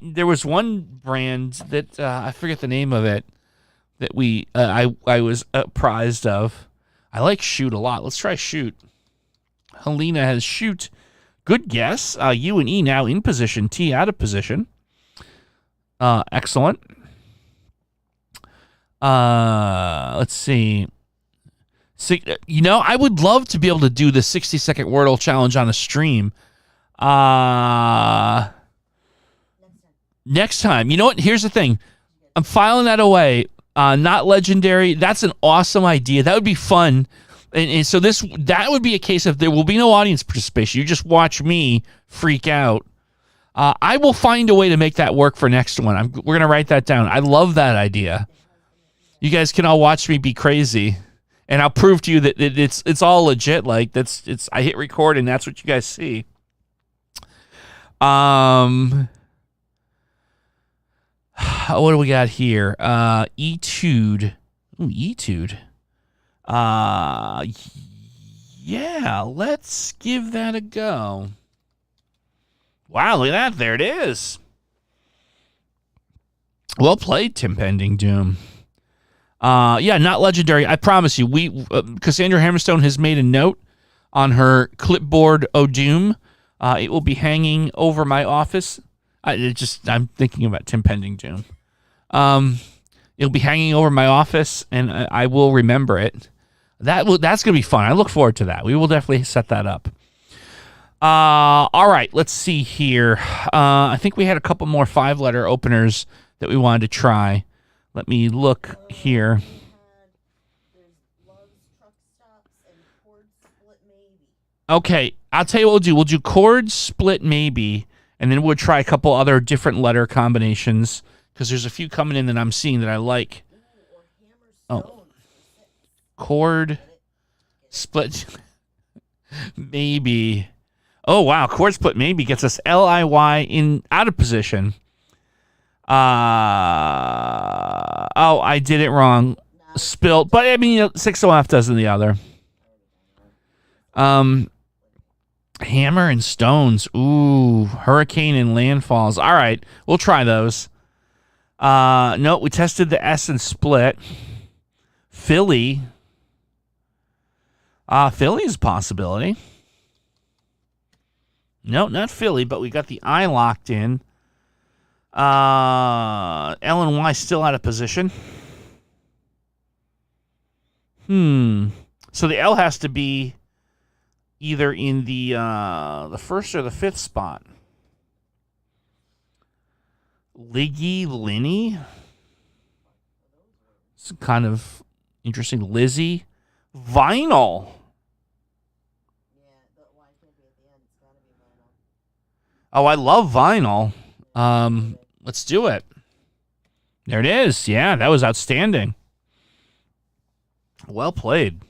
there was one brand that I forget the name of it that I was apprised of. I like Shoot a lot. Let's try Shoot. Helena has Shoot. Good guess. U and E now in position. T out of position. Excellent. Let's see. I would love to be able to do the 60-second Wordle challenge on a stream. Next time. You know what? Here's the thing. I'm filing that away. Not legendary. That's an awesome idea. That would be fun. And so that would be a case of there will be no audience participation. You just watch me freak out. I will find a way to make that work for next one. We're going to write that down. I love that idea. You guys can all watch me be crazy. And I'll prove to you that it's all legit. Like I hit record and that's what you guys see. What do we got here? Etude. Ooh, Etude. Yeah, let's give that a go. Wow, look at that. There it is. Well played, Tim Pending Doom. Yeah, not legendary. I promise you. Cassandra Hammerstone has made a note on her clipboard Doom. It will be hanging over my office. I'm thinking about Tim Pending Doom. It'll be hanging over my office, and I will remember it. That's going to be fun. I look forward to that. We will definitely set that up. All right, let's see here. I think we had a couple more 5-letter openers that we wanted to try. Let me look here. There's Love's Truck Stops and Chord Split Maybe. Okay, I'll tell you what we'll do. We'll do chord split maybe, and then we'll try a couple other different letter combinations, because there's a few coming in that I'm seeing that I like. Or Hammer Stone. Chord split maybe. Oh, wow. Chord split maybe gets us LIY in out of position. I did it wrong. Spilt. But, I mean, 6 OF does in the other. Hammer and stones. Ooh. Hurricane and landfalls. All right. We'll try those. No, we tested the S and split. Philly. Philly is a possibility. No, not Philly, but we got the I locked in. L and Y still out of position. So the L has to be either in the first or the fifth spot. Liggy, Linny. It's kind of interesting. Lizzie. Vinyl. Oh, I love vinyl. Let's do it. There it is. Yeah, that was outstanding. Well played.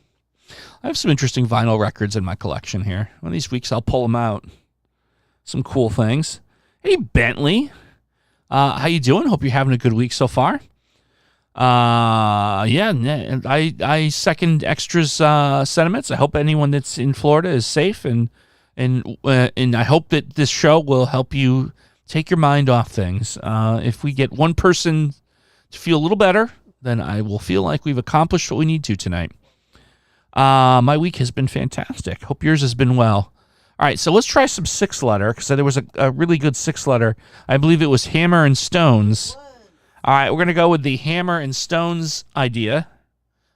I have some interesting vinyl records in my collection here. One of these weeks I'll pull them out. Some cool things. Hey, Bentley. How you doing? Hope you're having a good week so far. Yeah, I second Extra's sentiments. I hope anyone that's in Florida is safe, and I hope that this show will help you take your mind off things. If we get one person to feel a little better, then I will feel like we've accomplished what we need to tonight. My week has been fantastic. Hope yours has been well. All right, so let's try some 6-letter, because there was a really good 6-letter. I believe it was hammer and stones. All right, we're going to go with the hammer and stones idea.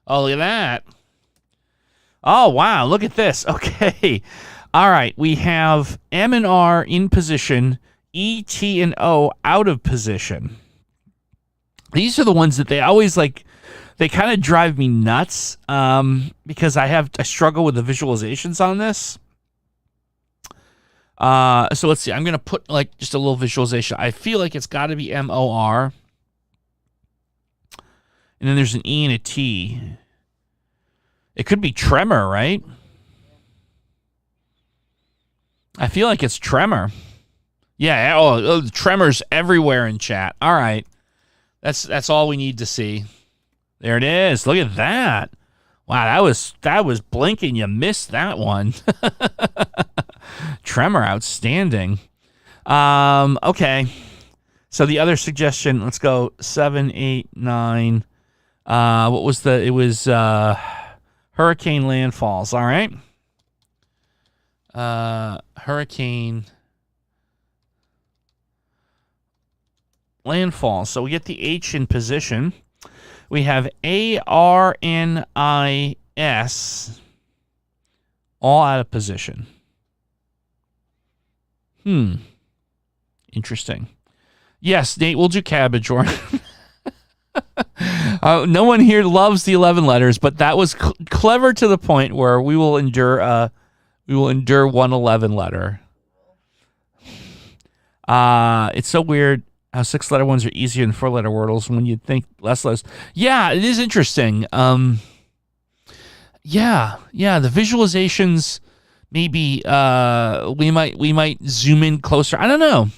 Oh, look at that. Oh, wow, look at this. Okay. All right, we have M and R in position, E, T, and O out of position. These are the ones that they always like. They kind of drive me nuts because I struggle with the visualizations on this. So let's see. I'm going to put like just a little visualization. I feel like it's got to be M-O-R. And then there's an E and a T. It could be tremor, right? I feel like it's tremor. Yeah, tremors everywhere in chat. All right. That's all we need to see. There it is. Look at that. Wow, that was blinking. You missed that one. Tremor, outstanding. Okay. So the other suggestion, let's go 7, 8, 9. What was it was hurricane landfalls. All right. Hurricane landfall. So we get the H in position. We have A-R-N-I-S all out of position. Interesting. Yes, Nate, we'll do cabbage or no one here loves the 11 letters, but that was clever to the point where we will endure one 11 letter. It's so weird how 6-letter ones are easier than 4-letter Wordles when you think less letters. Yeah, it is interesting. Yeah, the visualizations, maybe we might zoom in closer. I don't know.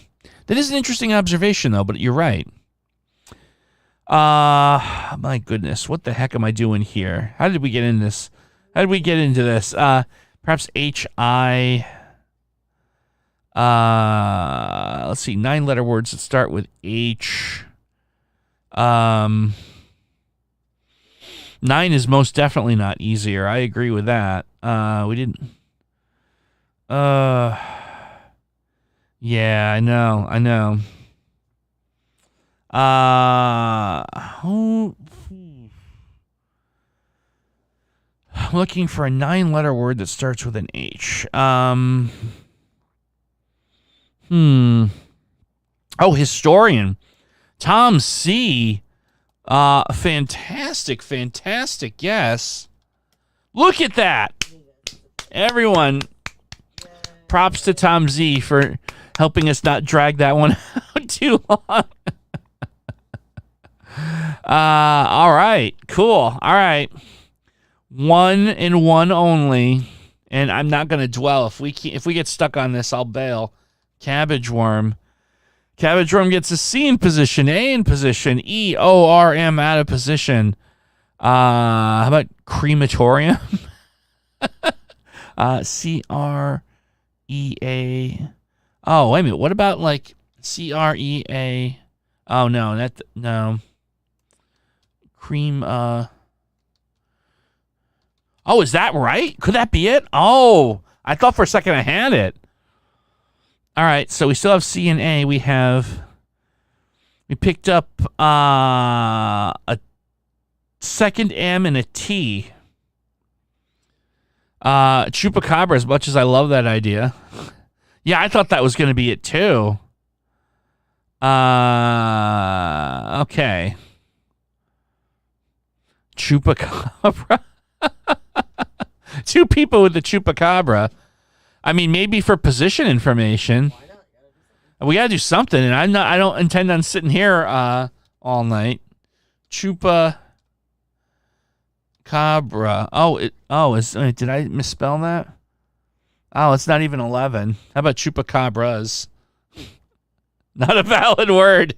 That is an interesting observation, though, but you're right. My goodness, what the heck am I doing here? How did we get into this? Perhaps HI. Let's see, 9-letter words that start with H. 9 is most definitely not easier. I agree with that. We didn't. Yeah, I know. I'm looking for a 9-letter word that starts with an H. Oh, historian. Tom C. Fantastic. Yes. Look at that. Everyone, props to Tom Z for helping us not drag that one out too long. All right. Cool. All right. 1 and 1 only. And I'm not going to dwell. If we get stuck on this, I'll bail. Cabbage worm. Cabbage worm gets a C in position, A in position, E, O, R, M out of position. How about crematorium? C, R, E, A. Oh, wait a minute. What about like C, R, E, A? Oh, no. No. Cream, Oh, is that right? Could that be it? Oh, I thought for a second I had it. All right, so we still have C and A. We picked up a second M and a T. Chupacabra, as much as I love that idea. Yeah, I thought that was going to be it too. Okay. Chupacabra. 2 people with the chupacabra. I mean, maybe for position information. We gotta do something, and I don't intend on sitting here all night. Chupacabra. Did I misspell that? Oh, it's not even 11. How about chupacabras? Not a valid word.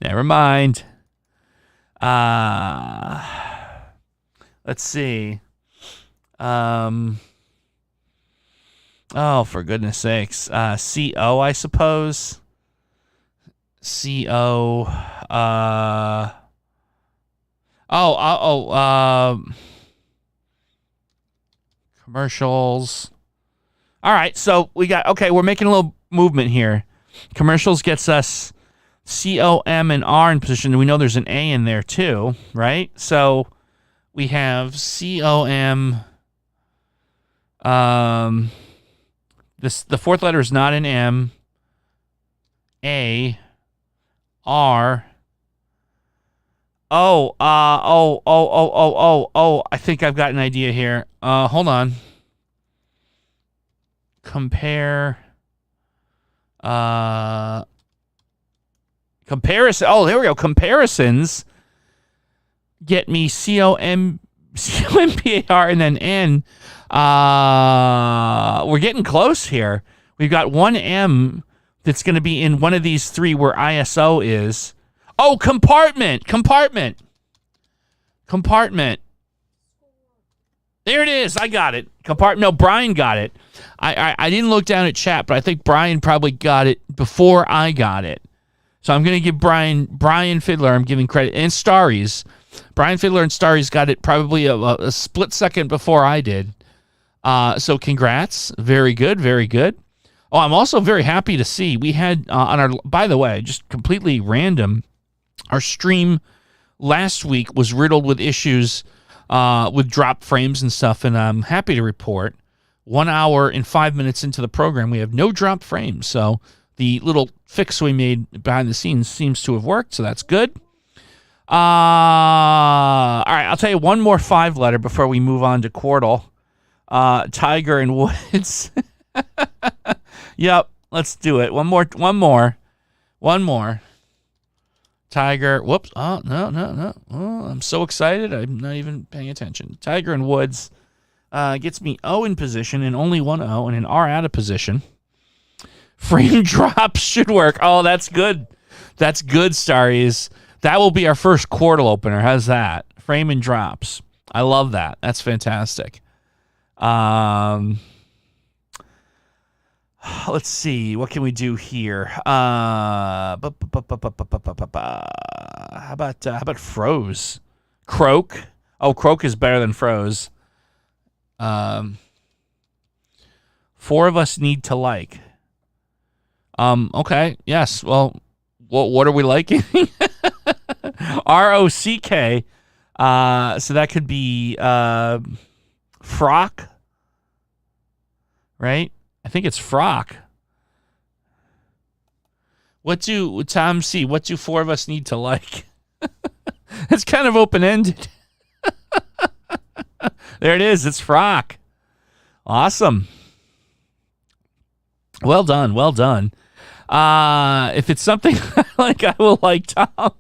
Never mind. Let's see. Oh, for goodness sakes. CO, I suppose. CO. Commercials. All right, so we're making a little movement here. Commercials gets us COM and R in position. We know there's an A in there too, right? So we have COM. The 4th letter is not an M. A. R. I think I've got an idea here. Hold on. Compare. Comparison. Oh, there we go. Comparisons get me COMPAR and then N. We're getting close here. We've got one M that's going to be in one of these 3 where ISO is. Oh, compartment. There it is. I got it. No, Brian got it. I didn't look down at chat, but I think Brian probably got it before I got it. So I'm going to give Brian Fiddler, I'm giving credit, and Starries. Brian Fiddler and Starries got it probably a split second before I did. So congrats. Very good. Oh, I'm also very happy to see we had by the way, just completely random, our stream last week was riddled with issues with drop frames and stuff, and I'm happy to report 1 hour and 5 minutes into the program, we have no drop frames. So the little fix we made behind the scenes seems to have worked, so that's good. All right, I'll tell you one more 5-letter before we move on to Quartal. Tiger and Woods. Yep, let's do it. One more. Tiger. Whoops. Oh, no. Oh, I'm so excited. I'm not even paying attention. Tiger and Woods gets me O in position and only one O and an R out of position. Frame drops should work. Oh, that's good. That's good, Starries. That will be our first Quartal opener. How's that? Frame and drops. I love that. That's fantastic. Let's see. What can we do here? How about froze? Croak. Oh, croak is better than froze. Four of us need to like. Okay. Yes. Well, what are we liking? ROCK. So that could be frock. Right? I think it's frock. Tom C, what do four of us need to like? It's kind of open-ended. There it is. It's frock. Awesome. Well done. Well done. If it's something like I will like, Tom.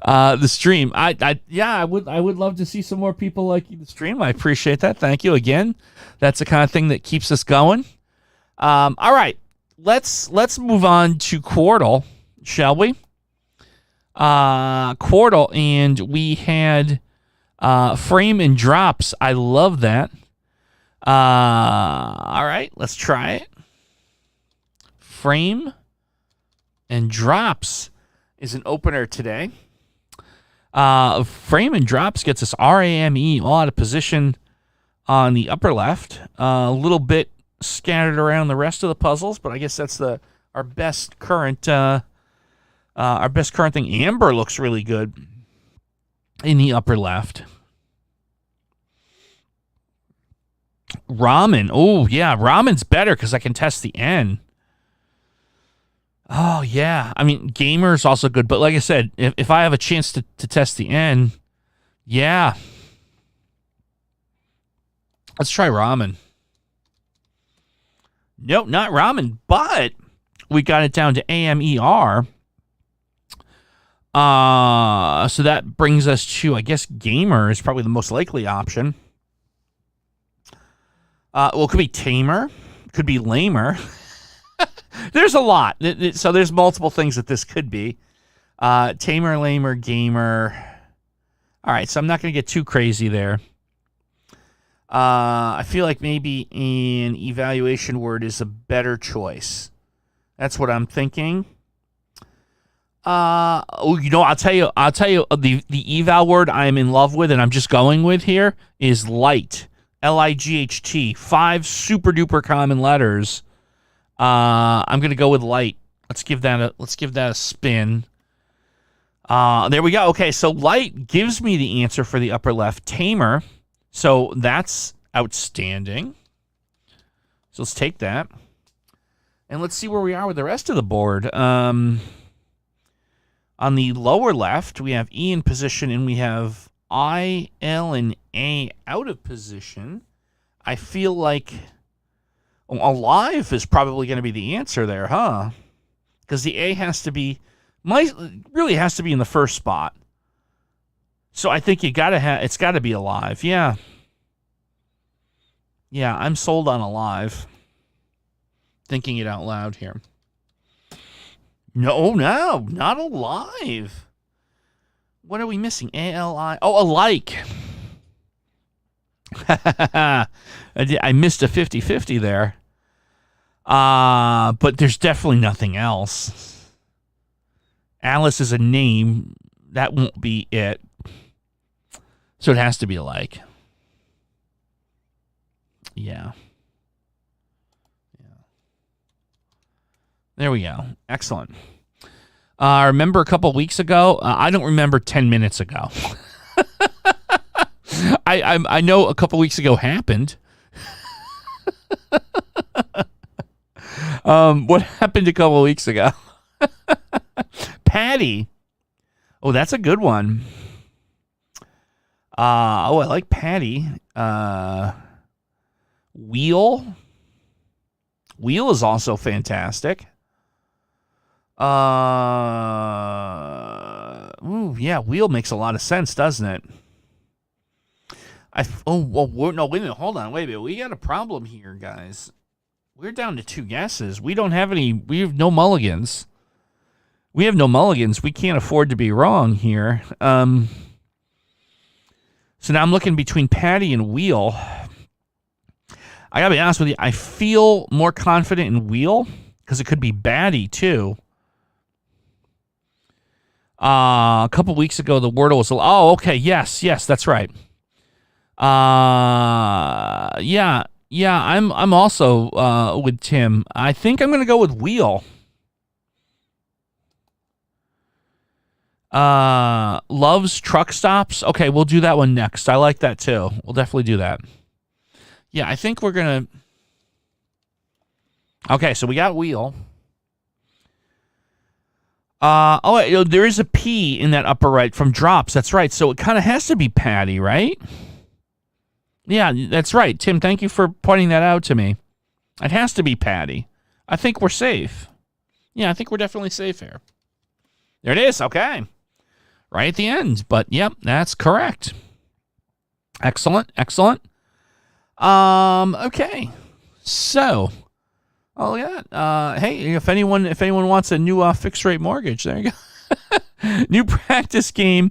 The stream. I would love to see some more people like the stream. I appreciate that. Thank you again. That's the kind of thing that keeps us going. All right. Let's move on to Quartal, shall we? Quartal, and we had frame and drops. I love that. All right, let's try it. Frame and drops is an opener today. Frame and drops gets us RAME all out of position on the upper left. A little bit scattered around the rest of the puzzles, but I guess that's our best current thing. Amber looks really good in the upper left. Ramen. Oh, yeah. Ramen's better because I can test the N. Oh, yeah. I mean, gamer is also good. But like I said, if I have a chance to test the N, yeah. Let's try ramen. Nope, not ramen. But we got it down to AMER. So that brings us to, I guess, gamer is probably the most likely option. Well, it could be tamer. Could be lamer. There's a lot. So there's multiple things that this could be. Tamer, lamer, gamer. All right, so I'm not going to get too crazy there. I feel like maybe an evaluation word is a better choice. That's what I'm thinking. I'll tell you the eval word I'm in love with and I'm just going with here is light. LIGHT. 5 super duper common letters. I'm gonna go with light. Let's give that a spin. There we go. Okay, so light gives me the answer for the upper left. Tamer. So that's outstanding. So let's take that. And let's see where we are with the rest of the board. On the lower left, we have E in position, and we have I, L, and A out of position. I feel like alive is probably going to be the answer there, huh? Because the A really has to be in the first spot. So I think it's got to be alive. Yeah. Yeah, I'm sold on alive. Thinking it out loud here. No, not alive. What are we missing? ALI. Oh, alike. I missed a 50-50 there. But there's definitely nothing else. Alice is a name. That won't be it. So it has to be alike. Yeah. There we go. Excellent. Remember a couple weeks ago? I don't remember 10 minutes ago. I know a couple weeks ago happened. What happened a couple weeks ago? Patty. Oh, that's a good one. I like Patty. Wheel. Wheel is also fantastic. Wheel makes a lot of sense, doesn't it? No, wait a minute. Hold on. Wait a minute. We got a problem here, guys. We're down to 2 guesses. We have no mulligans. We can't afford to be wrong here. So now I'm looking between Patty and Wheel. I gotta be honest with you, I feel more confident in Wheel because it could be Batty too. A couple weeks ago, the Wordle was. Oh, okay. Yes, that's right. Yeah. I'm also with Tim. I think I'm gonna go with Wheel. Loves truck stops. Okay, we'll do that one next. I like that too. We'll definitely do that. Yeah, I think we're gonna. Okay, so we got Wheel. There is a P in that upper right from drops. That's right. So it kind of has to be Patty, right? Yeah, that's right. Tim, thank you for pointing that out to me. It has to be Patty. I think we're safe. Yeah, I think we're definitely safe here. There it is. Okay. Right at the end. But, yep, that's correct. Excellent. Okay. So... Oh yeah. Hey, if anyone wants a new fixed rate mortgage, there you go. New practice game.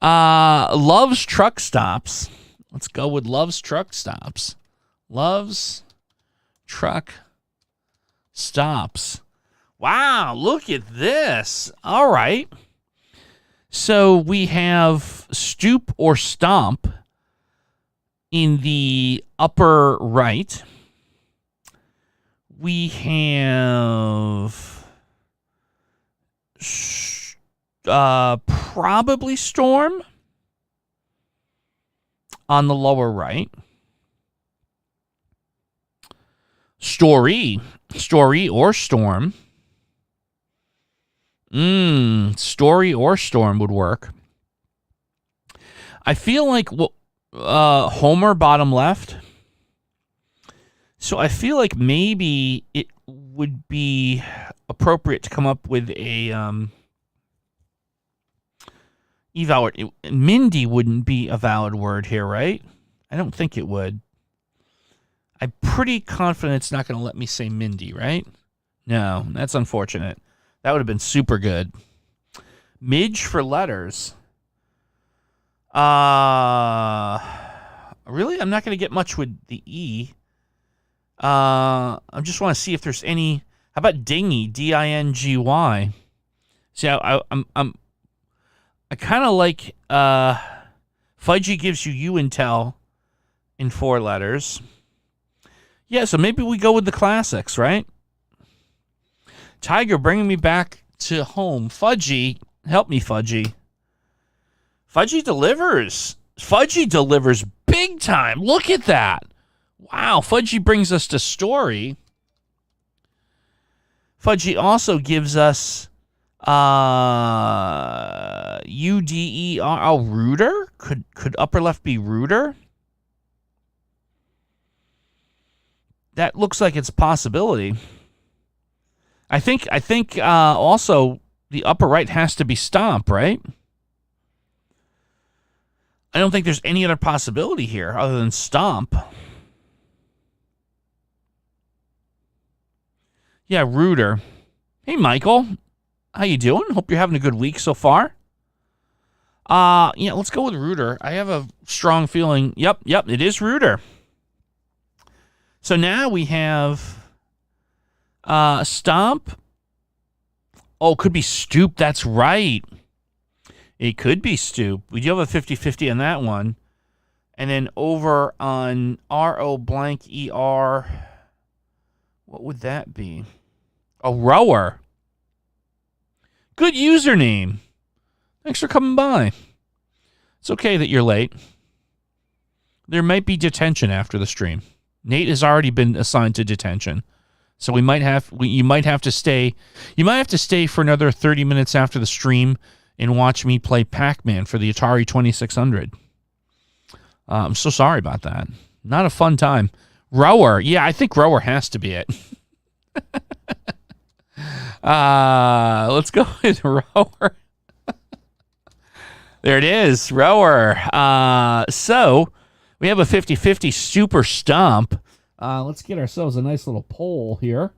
Loves truck stops. Let's go with Loves truck stops. Loves truck stops. Wow, look at this. All right. So we have stoop or stomp in the upper right. We have probably storm on the lower right. Story or storm. Story or storm would work. I feel like Homer bottom left. So I feel like maybe it would be appropriate to come up with a eval word. Mindy wouldn't be a valid word here, right? I don't think it would. I'm pretty confident it's not going to let me say Mindy, right? No, that's unfortunate. That would have been super good. Midge for letters. Really? I'm not going to get much with the E. I just want to see if there's any. How about dingy? D-I-N-G-Y. See, I kind of like Fudgy gives you Intel in 4 letters. Yeah, so maybe we go with the classics, right? Tiger bringing me back to home. Fudgy, help me, Fudgy. Fudgy delivers. Fudgy delivers big time. Look at that. Wow, Fudgy brings us to story. Fudgy also gives us U-D-E-R. Oh, Rooter? Could upper left be Rooter? That looks like it's a possibility. I think also the upper right has to be Stomp, right? I don't think there's any other possibility here other than Stomp. Yeah, Rooter. Hey, Michael. How you doing? Hope you're having a good week so far. Yeah, let's go with Rooter. I have a strong feeling. Yep, it is Rooter. So now we have Stomp. Oh, could be Stoop. That's right. It could be Stoop. We do have a 50-50 on that one. And then over on R-O blank E-R... What would that be? A rower. Good username. Thanks for coming by. It's okay that you're late. There might be detention after the stream. Nate has already been assigned to detention. So you might have to stay for another 30 minutes after the stream and watch me play Pac-Man for the Atari 2600. I'm so sorry about that. Not a fun time. Rower. Yeah, I think rower has to be it. Let's go with rower. There it is, rower. So we have a 50-50 super stomp. Let's get ourselves a nice little poll here.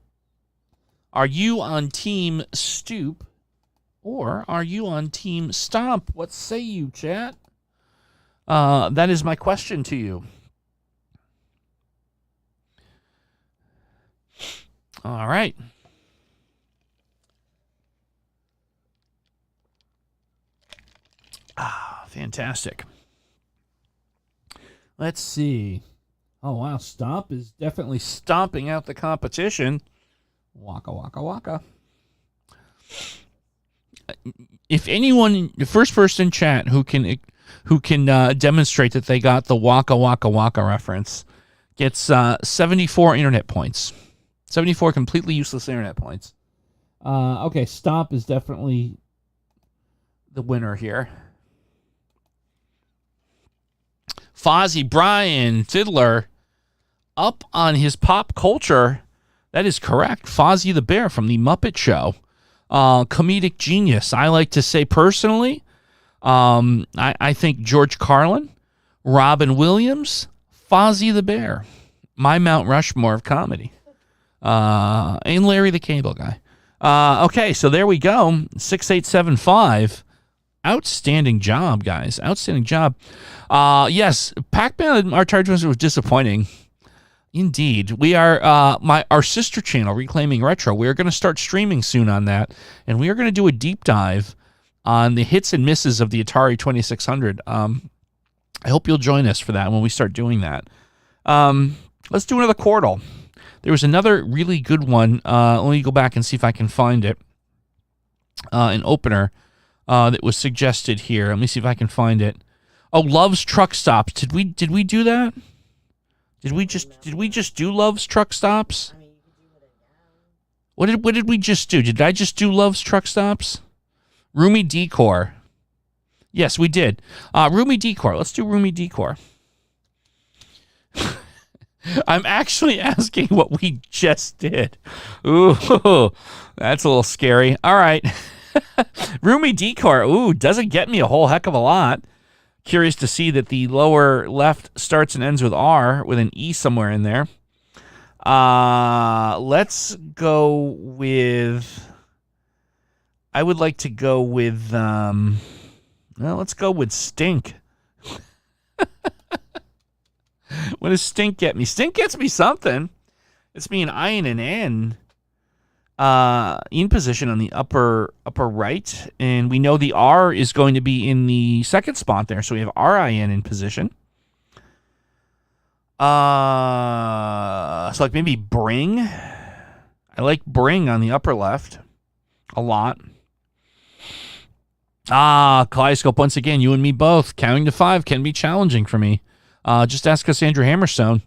Are you on team stoop or are you on team stomp? What say you, chat? That is my question to you. All right. Fantastic. Let's see. Oh, wow. Stomp is definitely stomping out the competition. Waka, waka, waka. If anyone, the first person in chat who can demonstrate that they got the waka, waka, waka reference gets 74 internet points. 74 completely useless internet points. Okay, Stomp is definitely the winner here. Fozzie, Brian, Fiddler, up on his pop culture. That is correct. Fozzie the Bear from the Muppet Show. Comedic genius. I like to say personally, I think George Carlin, Robin Williams, Fozzie the Bear. My Mount Rushmore of comedy. And Larry the Cable Guy. Okay, so there we go. 6875. Outstanding job, guys. Outstanding job. Yes, Pac-Man, our charge was disappointing. Indeed. We are our sister channel, Reclaiming Retro. We are going to start streaming soon on that, and we are going to do a deep dive on the hits and misses of the Atari 2600. I hope you'll join us for that when we start doing that. Let's do another Quartal. There was another really good one. Let me go back and see if I can find it. An opener that was suggested here. Let me see if I can find it. Oh, Love's Truck Stops. Did we do that? Did we just do Love's Truck Stops? I mean, you could do it again. What did we just do? Did I just do Love's Truck Stops? Roomy Decor. Yes, we did. Roomy Decor. Let's do Roomy Decor. I'm actually asking what we just did. Ooh, that's a little scary. All right. Roomy Decor. Ooh, doesn't get me a whole heck of a lot. Curious to see that the lower left starts and ends with R with an E somewhere in there. Let's go with... I would like to go with... let's go with Stink. What does Stink get me? Stink gets me something. It's me an I and an N. In position on the upper right, and we know the R is going to be in the second spot there, so we have RIN in position. So like maybe Bring. I like Bring on the upper left a lot. Kaleidoscope once again. You and me both. Counting to 5 can be challenging for me. Just ask Cassandra Hammerstone.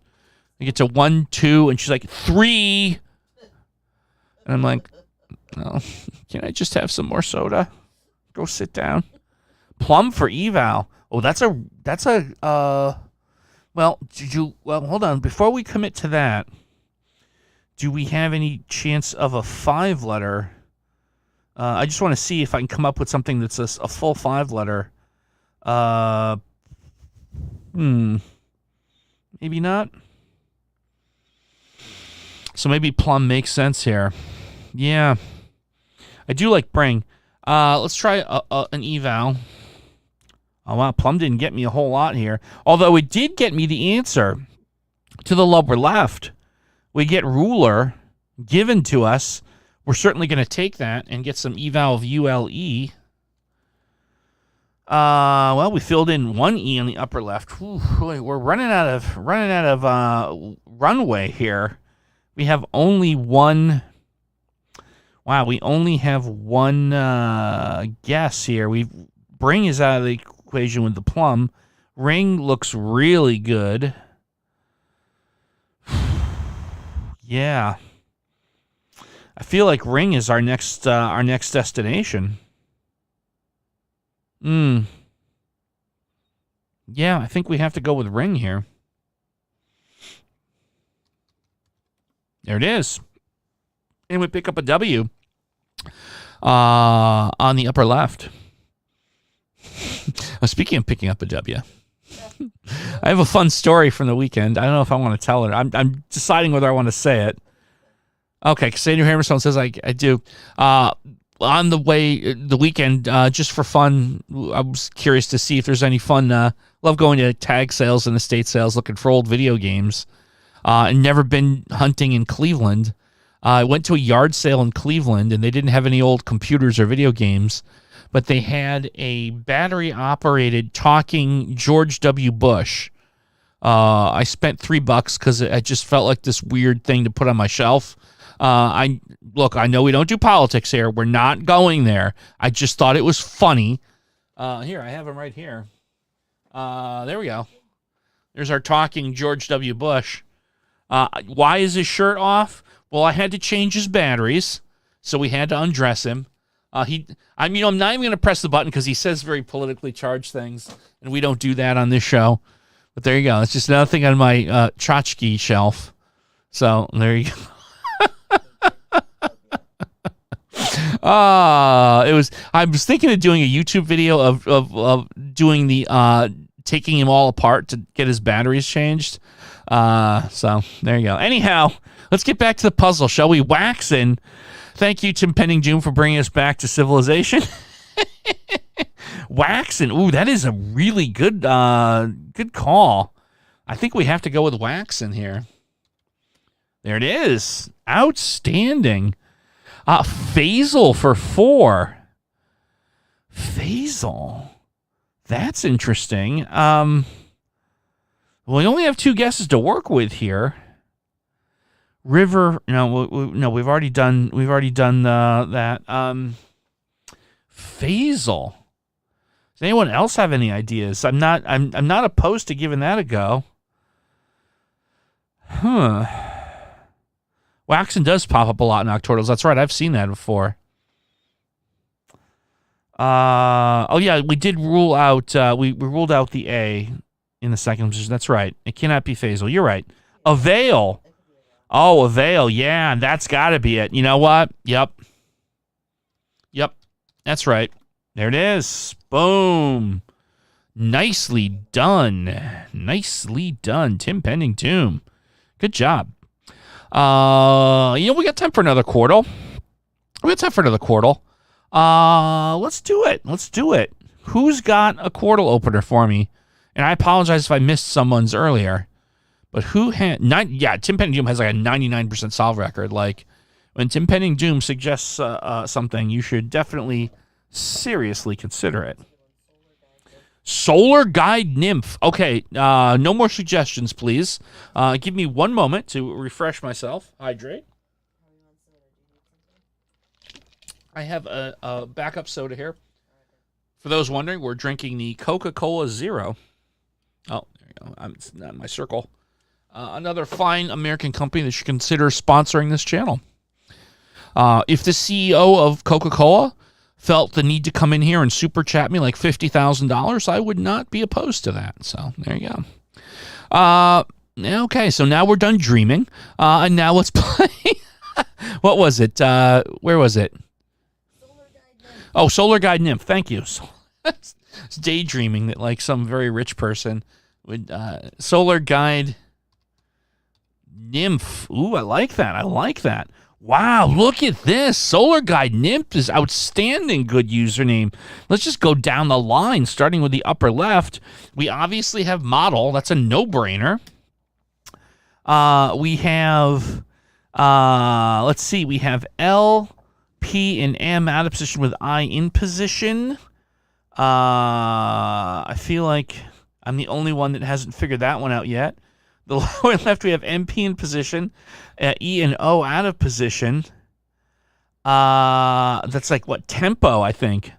I get to 1, 2, and she's like 3. And I'm like, no, can I just have some more soda? Go sit down. Plum for eval. Oh, well, hold on. Before we commit to that, do we have any chance of a 5-letter? I just want to see if I can come up with something that's a full 5-letter. Maybe not. So maybe Plum makes sense here. Yeah. I do like Bring. Let's try an eval. Oh, wow. Plum didn't get me a whole lot here. Although it did get me the answer to the lower left. We get Ruler given to us. We're certainly going to take that and get some eval of ULE. Well, we filled in 1 E on the upper left. Whew, we're running out of runway here. We have only one. Wow, we only have one guess here. Bring is out of the equation with the Plum. Ring looks really good. Yeah, I feel like Ring is our next destination. Yeah, I think we have to go with Ring here. There it is. And we pick up a W on the upper left. Speaking of picking up a W, I have a fun story from the weekend. I don't know if I want to tell it. I'm deciding whether I want to say it. Okay, Cassandra Hammerstone says I do. on the way the weekend, just for fun, I was curious to see if there's any fun. Love going to tag sales and estate sales, looking for old video games. And never been hunting in Cleveland. I went to a yard sale in Cleveland, and they didn't have any old computers or video games, but they had a battery-operated talking George W. Bush. I spent $3 because I just felt like this weird thing to put on my shelf. I know we don't do politics here. We're not going there. I just thought it was funny. Here, I have him right here. There we go. There's our talking George W. Bush. Why is his shirt off? Well, I had to change his batteries, so we had to undress him. I'm not even going to press the button because he says very politically charged things, and we don't do that on this show. But there you go. It's just another thing on my tchotchke shelf. So there you go. I was thinking of doing a YouTube video of doing the taking him all apart to get his batteries changed. So there you go. Anyhow, let's get back to the puzzle, shall we? Waxin'. Thank you, Tim Pending Doom, for bringing us back to civilization. Waxin'. Ooh, that is a really good good call. I think we have to go with Waxin' here. There it is. Outstanding. Phasal for 4. Phasal. That's interesting. Well, we only have 2 guesses to work with here. River. No, we've already done that. Phasal. Does anyone else have any ideas? I'm not opposed to giving that a go. Huh. Waxin' does pop up a lot in Octordles. That's right. I've seen that before. Oh yeah, we did rule out. We ruled out the A in the second position. That's right. It cannot be Phasal. You're right. Avail. Oh, Avail. Yeah, that's got to be it. You know what? Yep. That's right. There it is. Boom. Nicely done. Tim Pending Doom. Good job. We got time for another Quartal. Let's do it. Who's got a Quartal opener for me? And I apologize if I missed someone's earlier. But who had... Tim Pending Doom has like a 99% solve record. Like, when Tim Pending Doom suggests something, you should definitely seriously consider it. Solar Guide Nymph. Okay, no more suggestions, please. Give me one moment to refresh myself. Hydrate. I have a backup soda here. For those wondering, we're drinking the Coca-Cola Zero. Oh, there you go. It's not in my circle. Another fine American company that should consider sponsoring this channel. If the CEO of Coca-Cola felt the need to come in here and super chat me like $50,000, I would not be opposed to that. So there you go. Okay, so now we're done dreaming. And now let's play. What was it? Where was it? Solar Guide Nymph. Thank you. It's daydreaming that like some very rich person would. Solar Guide Nymph. Ooh, I like that. Wow, look at this. Solar Guide Nymph is outstanding. Good username. Let's just go down the line, starting with the upper left. We obviously have model. That's a no-brainer. We have, let's see, we have L, P, and M out of position with I in position. I feel like I'm the only one that hasn't figured that one out yet. The lower left, we have MP in position, E and O out of position. That's like, what, tempo, I think.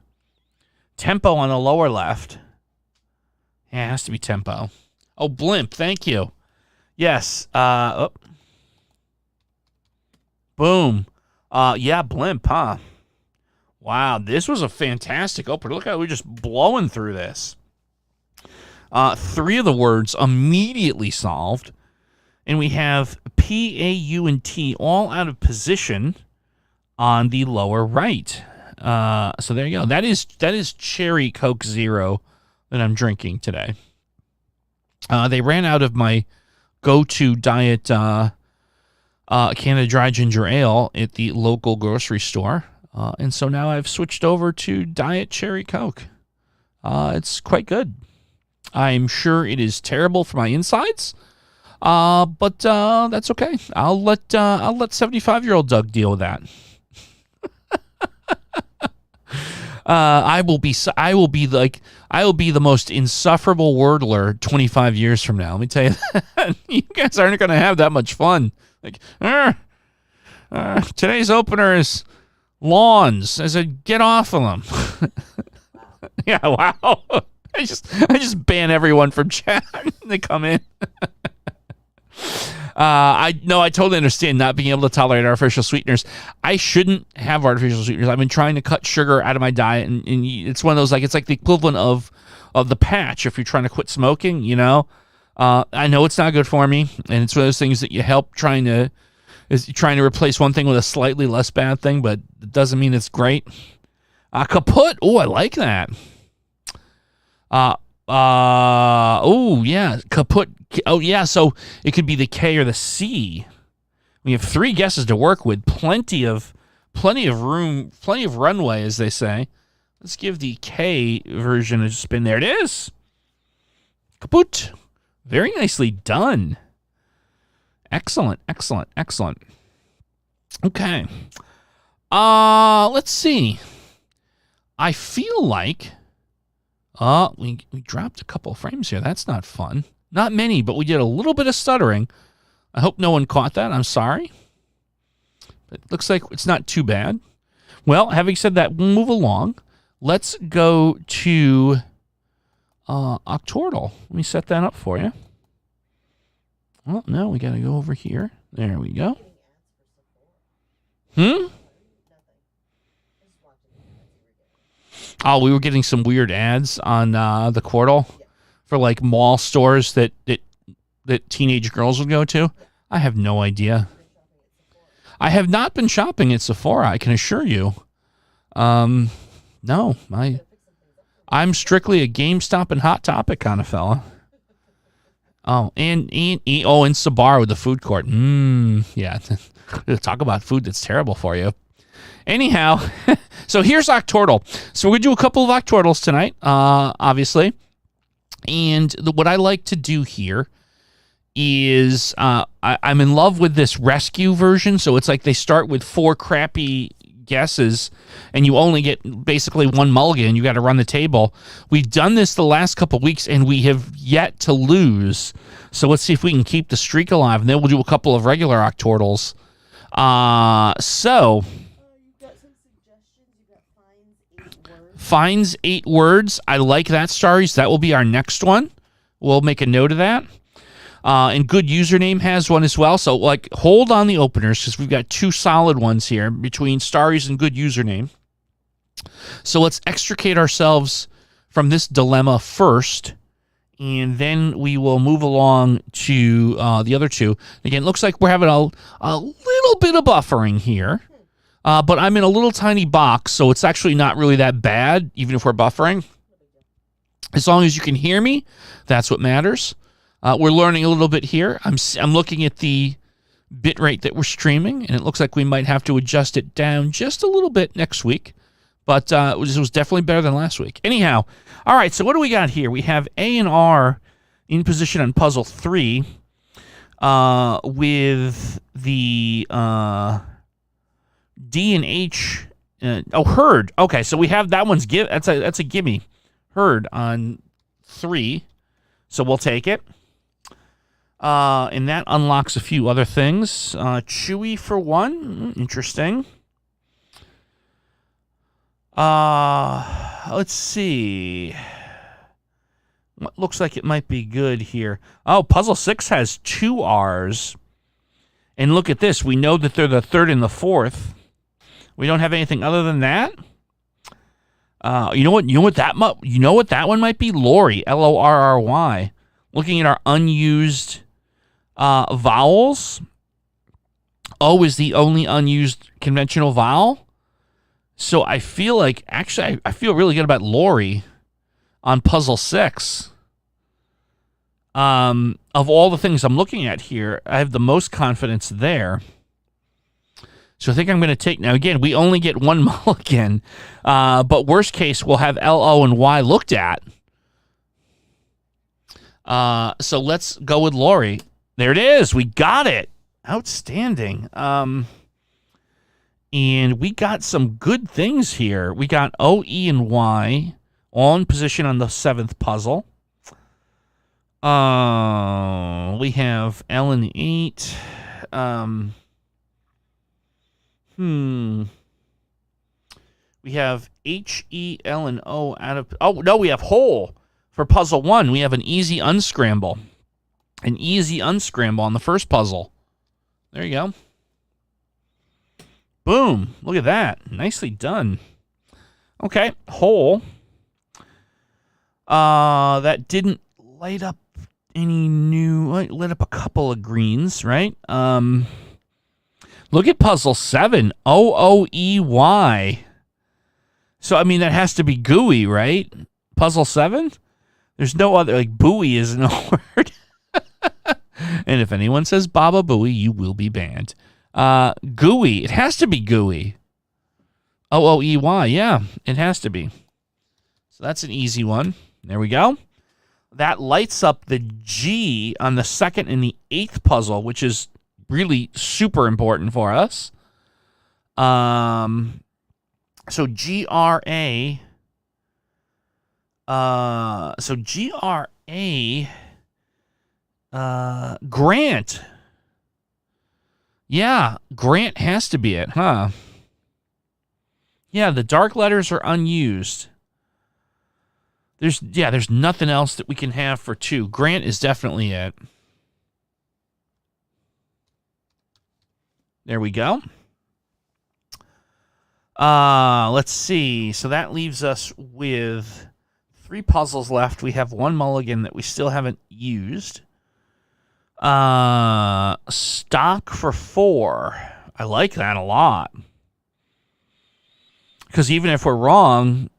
Tempo on the lower left. Yeah, it has to be tempo. Oh, blimp, thank you. Yes. Boom. Yeah, blimp, huh? Wow, this was a fantastic opener. Look how we're just blowing through this. 3 of the words immediately solved. And we have P, A, U, and T all out of position on the lower right. So there you go. That is Cherry Coke Zero that I'm drinking today. They ran out of my go-to diet Canada Dry Ginger Ale at the local grocery store. And so now I've switched over to Diet Cherry Coke. It's quite good. I'm sure it is terrible for my insides, but that's okay. I'll let 75-year-old Doug deal with that. I will be the most insufferable wordler 25 years from now. Let me tell you that. You guys aren't going to have that much fun. Like, today's opener is lawns. I said, get off of them. Yeah, wow. I just ban everyone from chat. They come in. I totally understand not being able to tolerate artificial sweeteners. I shouldn't have artificial sweeteners. I've been trying to cut sugar out of my diet, and it's one of those, like, it's like the equivalent of the patch if you're trying to quit smoking, you know? I know it's not good for me, and it's one of those things that you help trying to replace one thing with a slightly less bad thing, but it doesn't mean it's great. Kaput. Oh, I like that. Oh, yeah. Kaput. Oh, yeah. So it could be the K or the C. We have 3 guesses to work with. Plenty of room, plenty of runway, as they say. Let's give the K version a spin. There it is. Kaput. Very nicely done. Excellent, excellent, excellent. Okay. Let's see. I feel like we dropped a couple frames here. That's not fun. Not many, but we did a little bit of stuttering. I hope no one caught that. I'm sorry. It looks like it's not too bad. Well, having said that, we'll move along. Let's go to Octordle. Let me set that up for you. Well, no, we got to go over here. There we go. Oh, we were getting some weird ads on the Quartal for like mall stores that teenage girls would go to. I have no idea. I have not been shopping at Sephora, I can assure you. No, I'm strictly a GameStop and Hot Topic kind of fella. Oh, and Sabar with the food court. Yeah. Talk about food that's terrible for you. Anyhow, so here's Octordle. So we're going to do a couple of Octordles tonight, obviously. And what I like to do here is I'm in love with this rescue version. So it's like they start with 4 crappy guesses, and you only get basically 1 mulligan. You got to run the table. We've done this the last couple of weeks, and we have yet to lose. So let's see if we can keep the streak alive, and then we'll do a couple of regular Octordles. So... Finds 8 words. I like that, Starries. That will be our next one. We'll make a note of that. And Good Username has one as well. So, like, hold on the openers because we've got 2 solid ones here between Starries and Good Username. So let's extricate ourselves from this dilemma first, and then we will move along to the other 2. Again, it looks like we're having a little bit of buffering here. But I'm in a little tiny box, so it's actually not really that bad, even if we're buffering. As long as you can hear me, that's what matters. We're learning a little bit here. I'm looking at the bit rate that we're streaming, and it looks like we might have to adjust it down just a little bit next week. But it was definitely better than last week. Anyhow, all right, so what do we got here? We have A and R in position on puzzle 3 with the... D and H, herd. Okay, so we have that one's that's a gimme. Herd on 3, so we'll take it. And that unlocks a few other things. Chewy for 1, interesting. Let's see. What looks like it might be good here. Oh, puzzle 6 has 2 R's, and look at this. We know that they're the 3rd and the 4th. We don't have anything other than that. You know what that one might be? Lorry, Lorry. Looking at our unused vowels. O is the only unused conventional vowel. So I feel like I feel really good about Lorry on puzzle 6. Of all the things I'm looking at here, I have the most confidence there. So I think I'm going to take, now again, we only get one mulligan, but worst case, we'll have L, O, and Y looked at. So let's go with Lori. There it is. We got it. Outstanding. And we got some good things here. We got O, E, and Y all in position on the 7th puzzle. We have L and 8. We have H, E, L, and O out of... Oh, no, we have whole for puzzle 1. We have an easy unscramble. An easy unscramble on the first puzzle. There you go. Boom. Look at that. Nicely done. Okay, whole. That didn't light up any new... Lit up a couple of greens, right? Look at puzzle 7. O-O-E-Y. So, I mean, that has to be gooey, right? Puzzle 7? There's no other... Like, buoy isn't a word. And if anyone says Baba Booey, you will be banned. Gooey. It has to be gooey. O-O-E-Y. Yeah, it has to be. So that's an easy one. There we go. That lights up the G on the 2nd and the 8th puzzle, which is really super important for us. So G-R-A. So G-R-A. Grant. Yeah, Grant has to be it, huh? Yeah, the dark letters are unused. There's nothing else that we can have for 2. Grant is definitely it. There we go. Let's see. So that leaves us with 3 puzzles left. We have 1 mulligan that we still haven't used. Stock for 4. I like that a lot. Because even if we're wrong,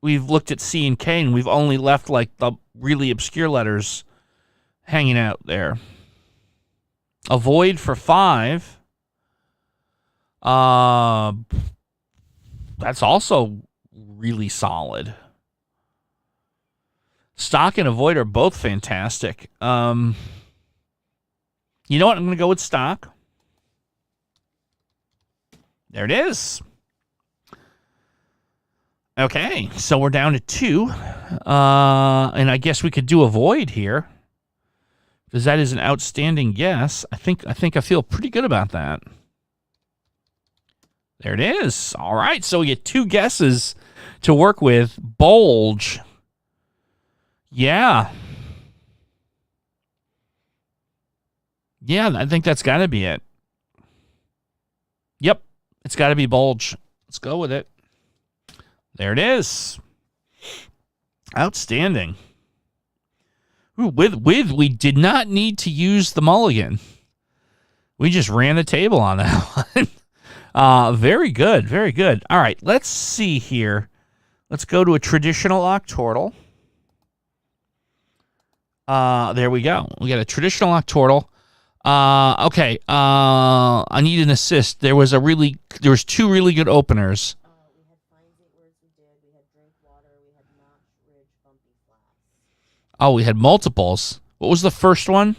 we've looked at C and K and we've only left like the really obscure letters hanging out there. Avoid for 5. That's also really solid. Stock and avoid are both fantastic. You know what? I'm going to go with stock. There it is. Okay, so we're down to 2. And I guess we could do avoid here. Because that is an outstanding guess. I think I feel pretty good about that. There it is. All right, so we get 2 guesses to work with. Bulge. Yeah. Yeah, I think that's got to be it. Yep, it's got to be bulge. Let's go with it. There it is. Outstanding. Ooh, we did not need to use the mulligan. We just ran the table on that one. Very good, very good. All right, let's see here. Let's go to a traditional Octordle. There we go. We got a traditional Octordle. Okay. I need an assist. There was 2 really good openers. We had Fines 8 words we did. We had Drink Water. We had Notch, Ridge, Bumpy, Flats. Oh, we had multiples. What was the first one?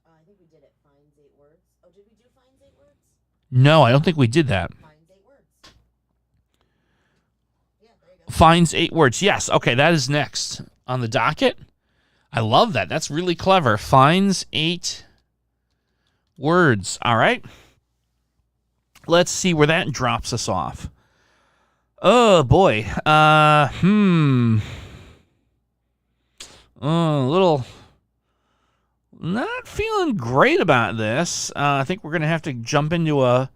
I think we did it. Fines 8 words. Oh, did we do Fines 8 words? No, I don't think we did that. Fines 8 words. Yeah, there you go. Finds 8 words. Yes. Okay, that is next on the docket. I love that. That's really clever. Finds 8 words. All right. Let's see where that drops us off. Oh, boy. A little not feeling great about this. I think we're going to have to jump into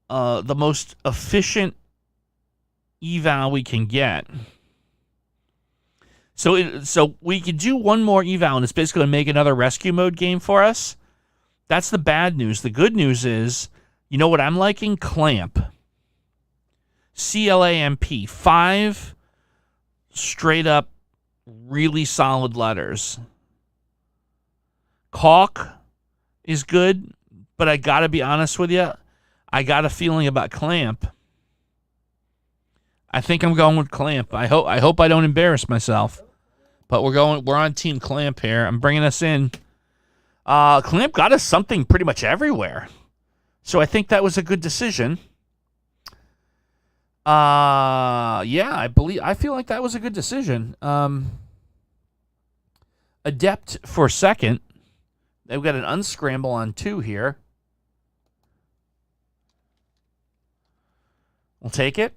the most efficient eval we can get. So we could do one more eval, and it's basically going to make another rescue mode game for us. That's the bad news. The good news is, you know what I'm liking? Clamp. C-L-A-M-P. 5 straight up really solid letters. Caulk is good, but I got to be honest with you. I got a feeling about clamp. I think I'm going with clamp. I hope I don't embarrass myself. But we're on team clamp here. I'm bringing us in. Clamp got us something pretty much everywhere. So I think that was a good decision. Yeah, I feel like that was a good decision. Adept for second. They've got an unscramble on 2 here. We'll take it.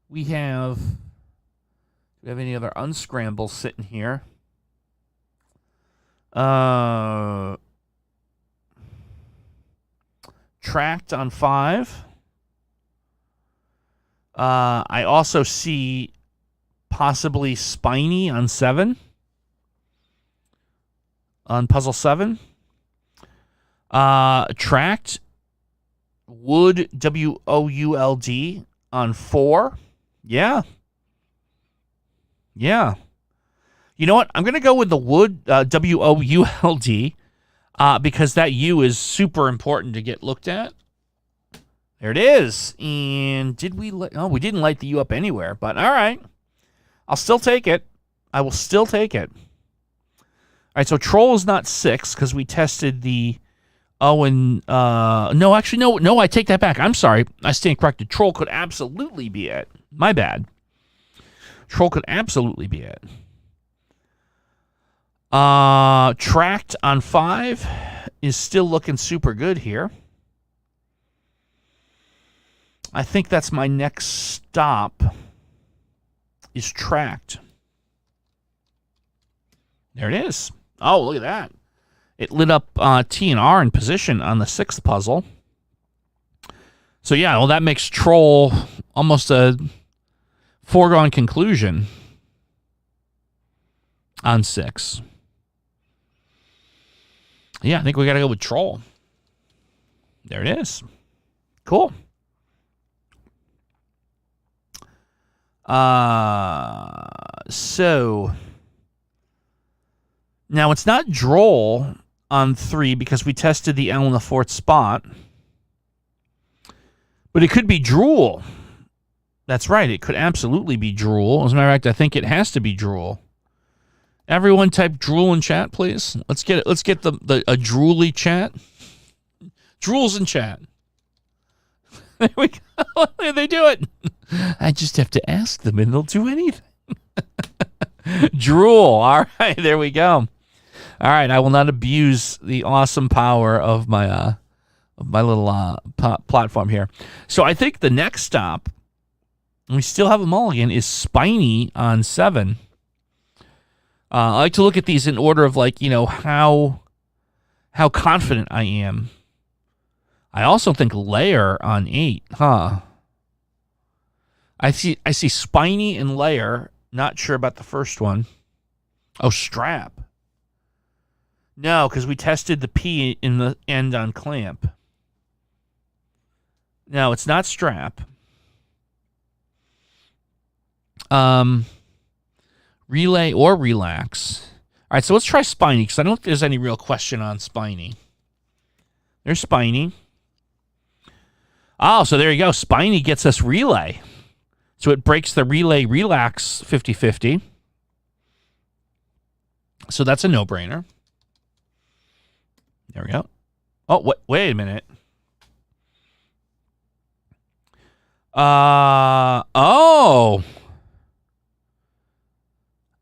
Do we have any other unscrambles sitting here? Tracked on 5. I also see possibly Spiny on 7. On puzzle 7. Tracked Would, W-O-U-L-D, on 4. Yeah. Yeah. You know what? I'm going to go with the Would, W-O-U-L-D, because that U is super important to get looked at. There it is. And did we we didn't light the U up anywhere, but all right. I'll still take it. I will still take it. All right, so Troll is not 6 because we tested the no, actually, no, I take that back. I'm sorry. I stand corrected. Troll could absolutely be it. My bad. Troll could absolutely be it. Tracked on 5 is still looking super good here. I think that's my next stop is Tracked. There it is. Oh, look at that. It lit up T and R in position on the 6th puzzle. So, yeah, well, that makes Troll almost a foregone conclusion on 6. Yeah, I think we got to go with Troll. There it is. Cool. So now it's not Droll on 3 because we tested the L in the 4th spot. But it could be Drool. That's right. It could absolutely be Drool. As a matter of fact, I think it has to be Drool. Everyone type Drool in chat, please. Let's get it. Let's get a drooly chat. Drools in chat. There we go. They do it. I just have to ask them and they'll do anything. Drool. All right, there we go. All right, I will not abuse the awesome power of my little platform here. So I think the next stop, we still have a mulligan, is Spiny on 7. I like to look at these in order of how confident I am. I also think Layer on 8, huh? I see Spiny and Layer. Not sure about the first one. Oh, Strap. No, because we tested the P in the end on Clamp. No, it's not Strap. Relay or Relax. All right, so let's try Spiny, because I don't think there's any real question on Spiny. There's Spiny. Oh, so there you go. Spiny gets us Relay. So it breaks the Relay Relax 50-50. So that's a no-brainer. There we go. Oh, wait a minute. Oh,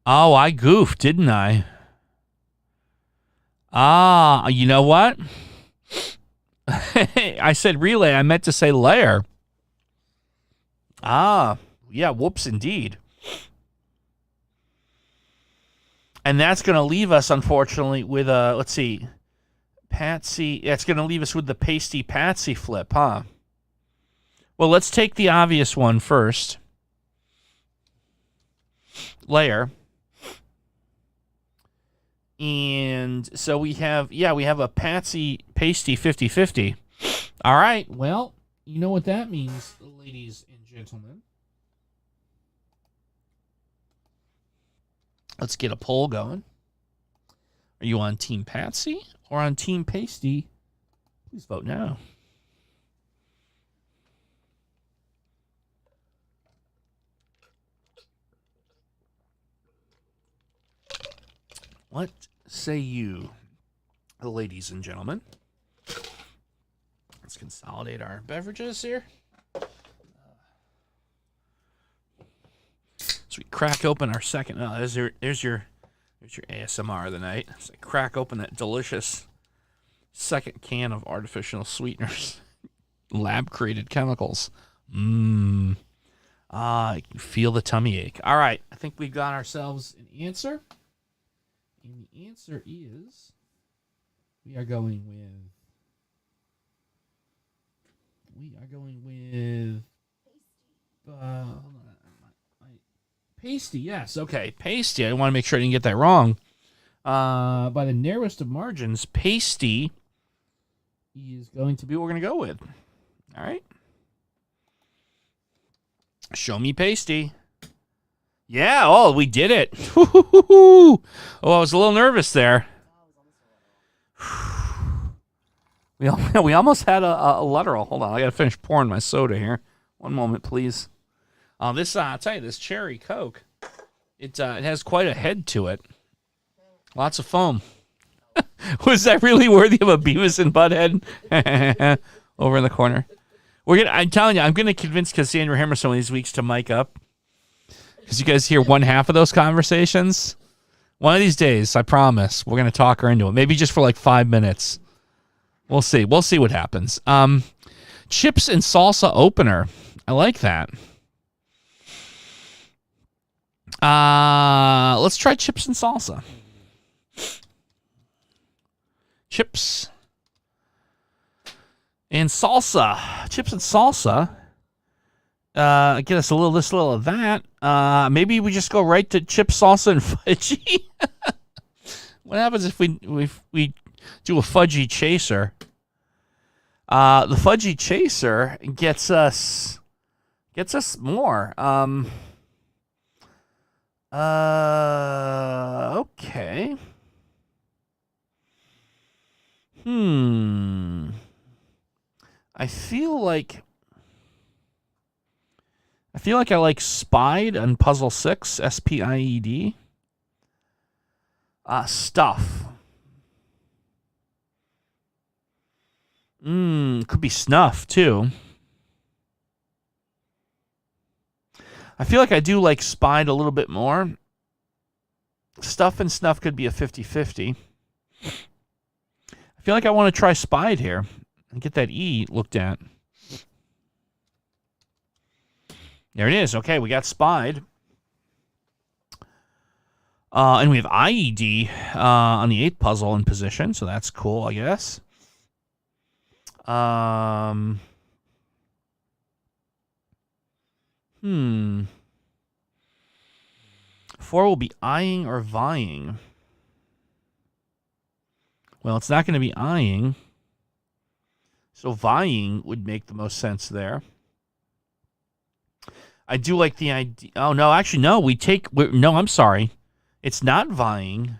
I goofed, didn't I? You know what? I said Relay. I meant to say Layer. Yeah, whoops, indeed. And that's going to leave us, unfortunately, with let's see, Patsy. That's going to leave us with the Pasty Patsy flip, huh? Well, let's take the obvious one first. Layer. And so we have a Patsy Pasty 50-50. All right, well, you know what that means, ladies and gentlemen. Let's get a poll going. Are you on Team Patsy or on Team Pasty? Please vote now. What say you, ladies and gentlemen? Let's consolidate our beverages here. So we crack open our second. There's your ASMR of the night. So I crack open that delicious second can of artificial sweeteners, lab-created chemicals. I can feel the tummy ache. All right, I think we've got ourselves an answer, and the answer is we are going with hold on. Pasty, yes. Okay, pasty. I want to make sure I didn't get that wrong. By the narrowest of margins, pasty is going to be what we're going to go with. All right. Show me pasty. Yeah, oh, we did it. Oh, I was a little nervous there. We almost had a literal. Hold on, I got to finish pouring my soda here. One moment, please. I'll tell you, this cherry Coke, it has quite a head to it. Lots of foam. Was that really worthy of a Beavis and Butthead? Over in the corner. I'm telling you, I'm gonna convince Cassandra Hammerstone one of these weeks to mic up, because you guys hear one half of those conversations. One of these days, I promise, we're gonna talk her into it. Maybe just for like 5 minutes. We'll see. We'll see what happens. Chips and salsa opener. I like that. Let's try chips and salsa. Chips and salsa. Chips and salsa. Get us a little this, a little of that. Maybe we just go right to chips, salsa, and fudgy. What happens if we do a fudgy chaser? The fudgy chaser gets us more. Okay. I feel like I like Spied on Puzzle 6, SPIED. Stuff. Could be Snuff, too. I feel like I do like Spied a little bit more. Stuff and Snuff could be a 50-50. I feel like I want to try Spied here and get that E looked at. There it is. Okay, we got Spied. And we have IED on the 8th puzzle in position, so that's cool, I guess. 4 will be eyeing or vying. Well, it's not going to be eyeing. So vying would make the most sense there. I do like the idea. Oh, no, actually, no. No, I'm sorry. It's not vying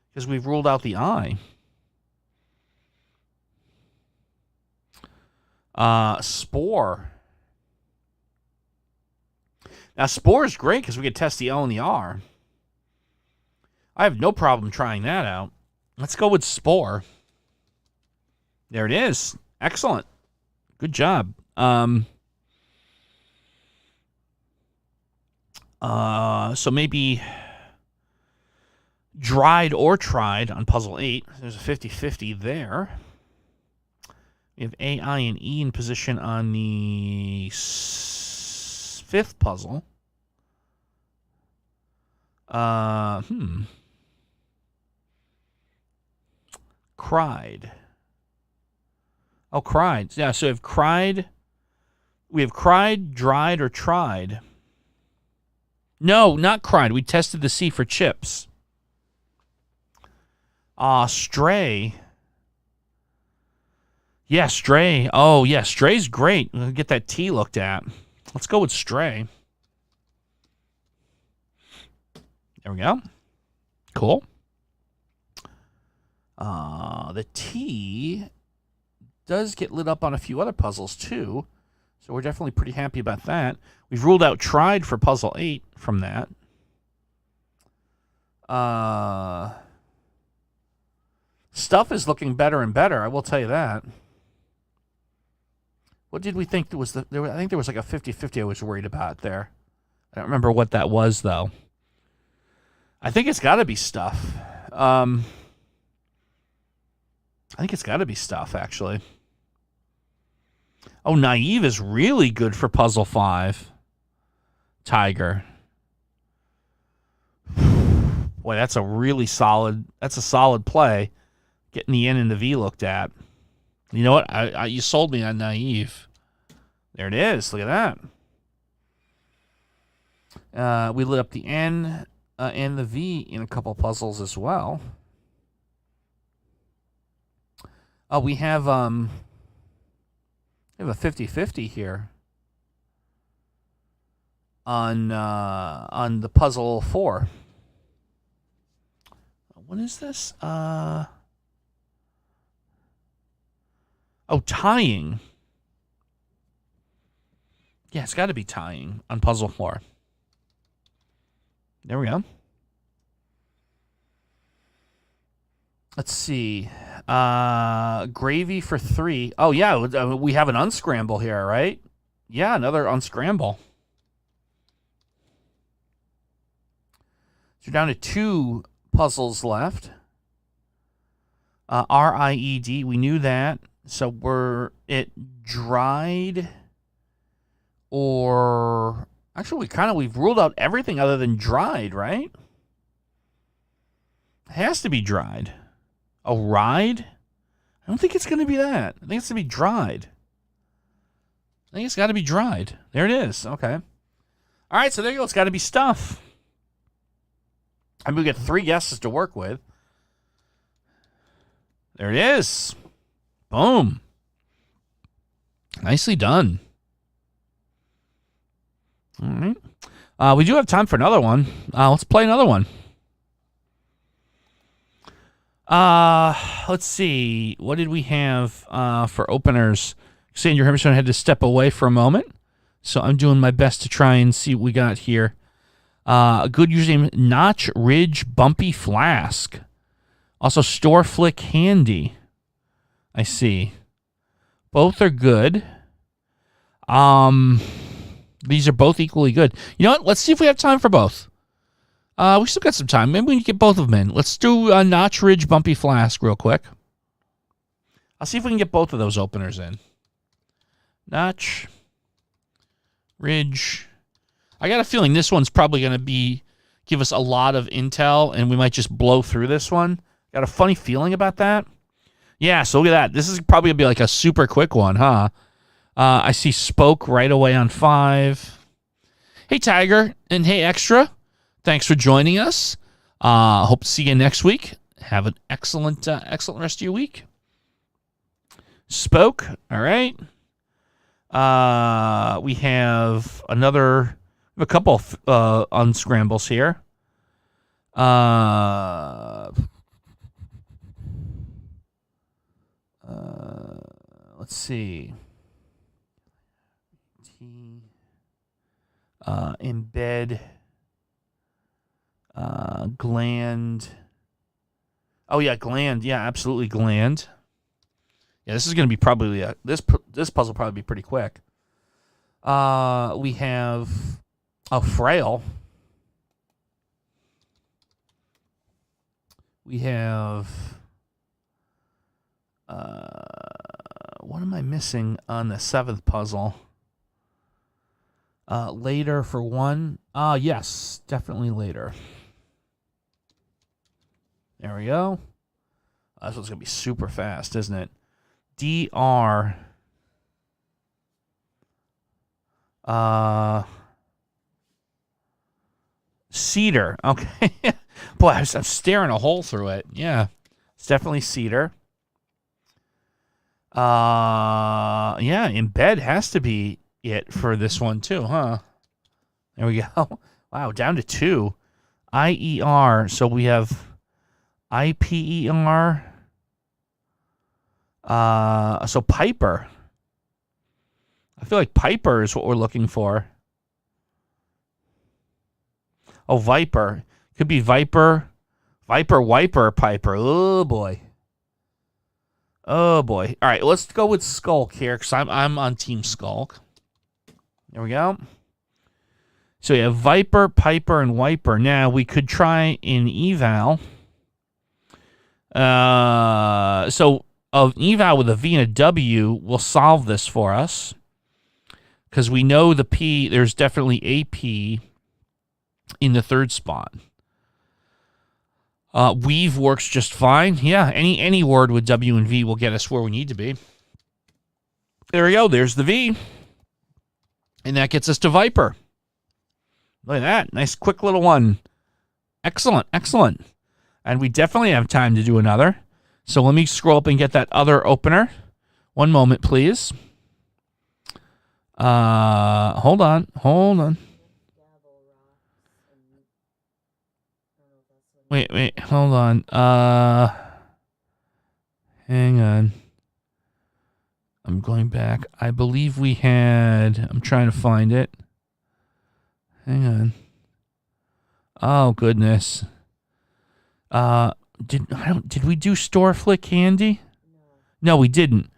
because we've ruled out the eye. Spore. Now, Spore is great because we could test the O and the R. I have no problem trying that out. Let's go with Spore. There it is. Excellent. Good job. So maybe dried or tried on puzzle 8. There's a 50-50 there. We have A, I, and E in position on the 5th puzzle. Cried. Oh, cried. Yeah, so we have cried. We have cried, dried, or tried. No, not cried. We tested the C for chips. Stray. Yeah, stray. Oh, yeah, stray's great. We'll get that T looked at. Let's go with stray. There we go. Cool. The T does get lit up on a few other puzzles, too. So we're definitely pretty happy about that. We've ruled out tried for puzzle 8 from that. Stuff is looking better and better. I will tell you that. What did we think was I think there was like a 50-50 I was worried about there. I don't remember what that was, though. I think it's got to be stuff. I think it's got to be stuff, actually. Oh, naive is really good for puzzle 5. Tiger. Boy, that's a solid play. Getting the N and the V looked at. You know what? You sold me on naive. There it is. Look at that. We lit up the N and the V in a couple puzzles as well. We have a 50-50 here on the puzzle 4. What is this? Tying. Yeah, it's got to be tying on puzzle 4. There we go. Let's see. Gravy for 3. Oh, yeah, we have an unscramble here, right? Yeah, another unscramble. So we're down to 2 puzzles left. RIED, we knew that. So it dried, or actually we've ruled out everything other than dried, right? It has to be dried. A ride? I don't think it's going to be that. I think it's going to be dried. I think it's got to be dried. There it is. Okay. All right, so there you go. It's got to be stuff. I mean, we get 3 guesses to work with. There it is. Boom. Nicely done. All right. We do have time for another one. Let's play another one. Let's see. What did we have for openers? Sandra Hermison had to step away for a moment, so I'm doing my best to try and see what we got here. A good username, Notch Ridge Bumpy Flask. Also, Store Flick Handy. I see. Both are good. These are both equally good. You know what? Let's see if we have time for both. We still got some time. Maybe we can get both of them in. Let's do a Notch Ridge Bumpy Flask real quick. I'll see if we can get both of those openers in. Notch Ridge. I got a feeling this one's probably going to give us a lot of intel, and we might just blow through this one. Got a funny feeling about that. Yeah, so look at that. This is probably going to be like a super quick one, huh? I see Spoke right away on 5. Hey, Tiger, and hey, Extra. Thanks for joining us. Hope to see you next week. Have an excellent rest of your week. Spoke, all right. We have a couple of unscrambles here. Let's see. Embed. Gland. Oh yeah, gland. Yeah, absolutely gland. Yeah, this is going to be probably this puzzle will probably be pretty quick. We have a frail. We have what am I missing on the 7th puzzle? Later for 1. Yes, definitely later. There we go. This one's going to be super fast, isn't it? DR. Cedar. Okay. Boy, I'm staring a hole through it. Yeah. It's definitely cedar. Yeah, embed has to be it for this one too, huh? There we go. Wow, down to 2. IER. So we have IPER. So Piper. I feel like Piper is what we're looking for. Oh, Viper. Could be Viper. Viper, Wiper, Piper. Oh, boy. Oh boy. All right, let's go with Skulk here because I'm on Team Skulk. There we go. So we have Viper, Piper, and Wiper. Now we could try in eval. So of eval with a V and a W will solve this for us because we know the P. There's definitely a P in the third spot. Weave works just fine. Yeah, any word with W and V will get us where we need to be. There we go. There's the V. And that gets us to Viper. Look at that. Nice, quick little one. Excellent, excellent. And we definitely have time to do another. So let me scroll up and get that other opener. One moment, please. Hold on. Wait, hold on. Hang on. I'm going back. I believe we had. I'm trying to find it. Hang on. Oh goodness. Did we do Store Flick Candy? No, we didn't.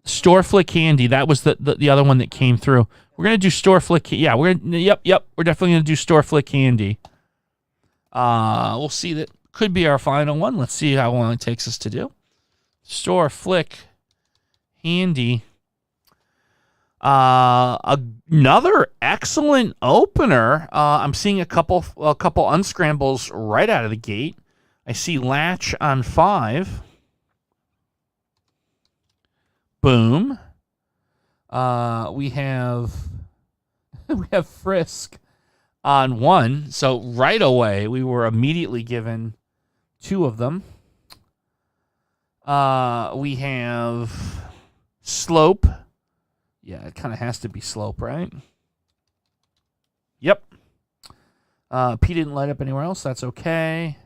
Store Flick Candy. That was the other one that came through. We're gonna do Store Flick. Yeah, yep. We're definitely gonna do Store Flick Candy. We'll see. That could be our final one. Let's see how long it takes us to do. Store Flick Handy. Another excellent opener. I'm seeing a couple unscrambles right out of the gate. I see Latch on 5. Boom. We have Frisk on 1. So right away we were immediately given 2 of them. We have Slope. Yeah, it kind of has to be Slope, right? Yep. P didn't light up anywhere else. That's okay.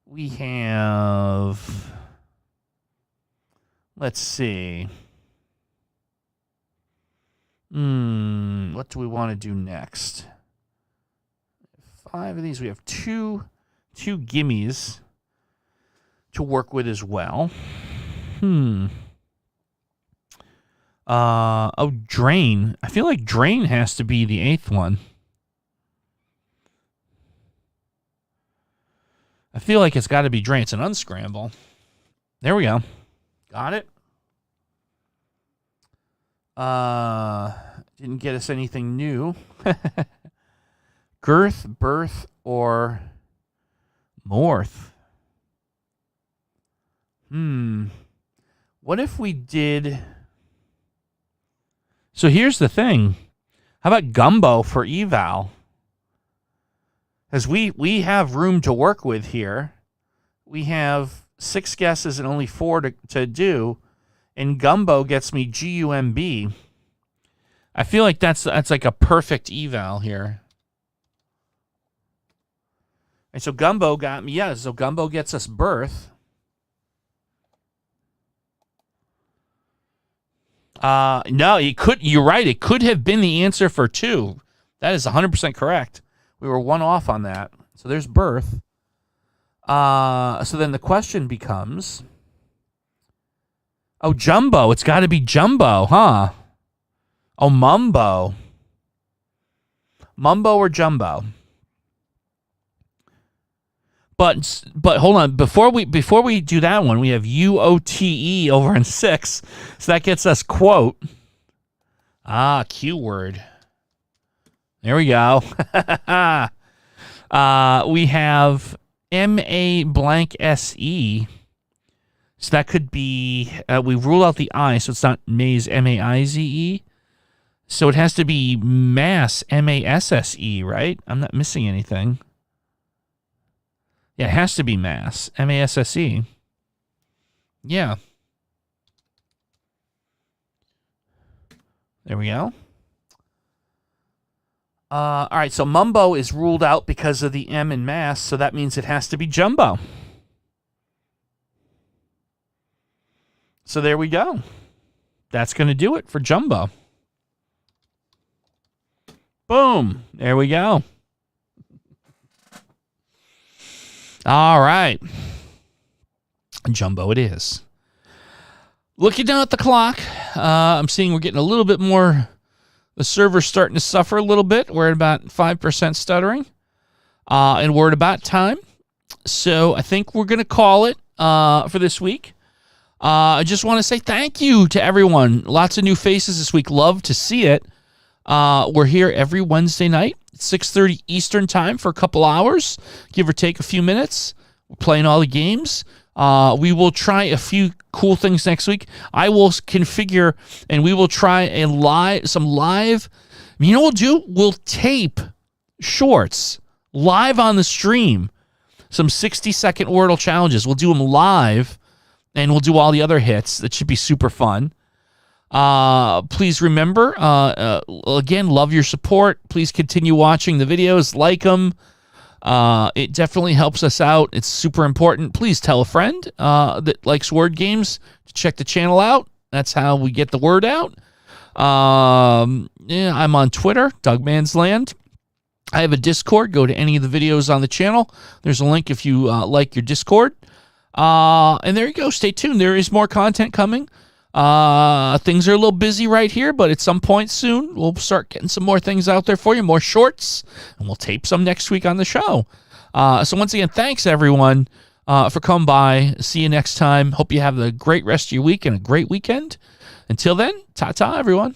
We have... Let's see. What do we want to do next? 5 of these. We have two gimmies to work with as well. Drain. I feel like Drain has to be the 8th one. I feel like it's got to be Drain. It's an unscramble. There we go. Got it. Didn't get us anything new. Girth, Birth, or Morth. What if we did... So here's the thing. How about Gumbo for eval? Because we have room to work with here. We have 6 guesses and only 4 to do. And Gumbo gets me GUMB. I feel like that's like a perfect eval here. And so Gumbo got me. Yeah, so Gumbo gets us Birth. No, you're right. It could have been the answer for 2. That is 100% correct. We were 1 off on that. So there's Birth. So then the question becomes, oh, Jumbo. It's got to be Jumbo, huh? Oh, Mumbo. Mumbo or Jumbo? But hold on, before we do that one, we have UOTE over in 6. So that gets us quote. Q word. There we go. We have MA blank SE. So that could be, we rule out the I, so it's not Maze, MAIZE. So it has to be Mass, MASSE, right? I'm not missing anything. Yeah, it has to be Mass, MASSE. Yeah. There we go. All right, so Mumbo is ruled out because of the M in Mass, so that means it has to be Jumbo. So there we go. That's going to do it for Jumbo. Boom. There we go. All right. Jumbo it is. Looking down at the clock, I'm seeing we're getting a little bit more. The server's starting to suffer a little bit. We're at about 5% stuttering. And we're at about time. So I think we're going to call it for this week. I just want to say thank you to everyone. Lots of new faces this week. Love to see it. We're here every Wednesday night at 6:30 Eastern time for a couple hours, give or take a few minutes. We're playing all the games. We will try a few cool things next week. I will configure, and we will try some live. You know what we'll do? We'll tape shorts live on the stream. Some 60-second Wordle challenges. We'll do them live, and we'll do all the other hits. That should be super fun. Please remember, again, love your support. Please continue watching the videos. Like them. It definitely helps us out. It's super important. Please tell a friend that likes word games to check the channel out. That's how we get the word out. Yeah, I'm on Twitter, Dougmansland. I have a Discord. Go to any of the videos on the channel. There's a link if you like your Discord. And there you go. Stay tuned. There is more content coming. Things are a little busy right here, but at some point soon, we'll start getting some more things out there for you, more shorts, and we'll tape some next week on the show. So once again, thanks everyone for coming by. See you next time. Hope you have a great rest of your week and a great weekend. Until then, ta-ta, everyone.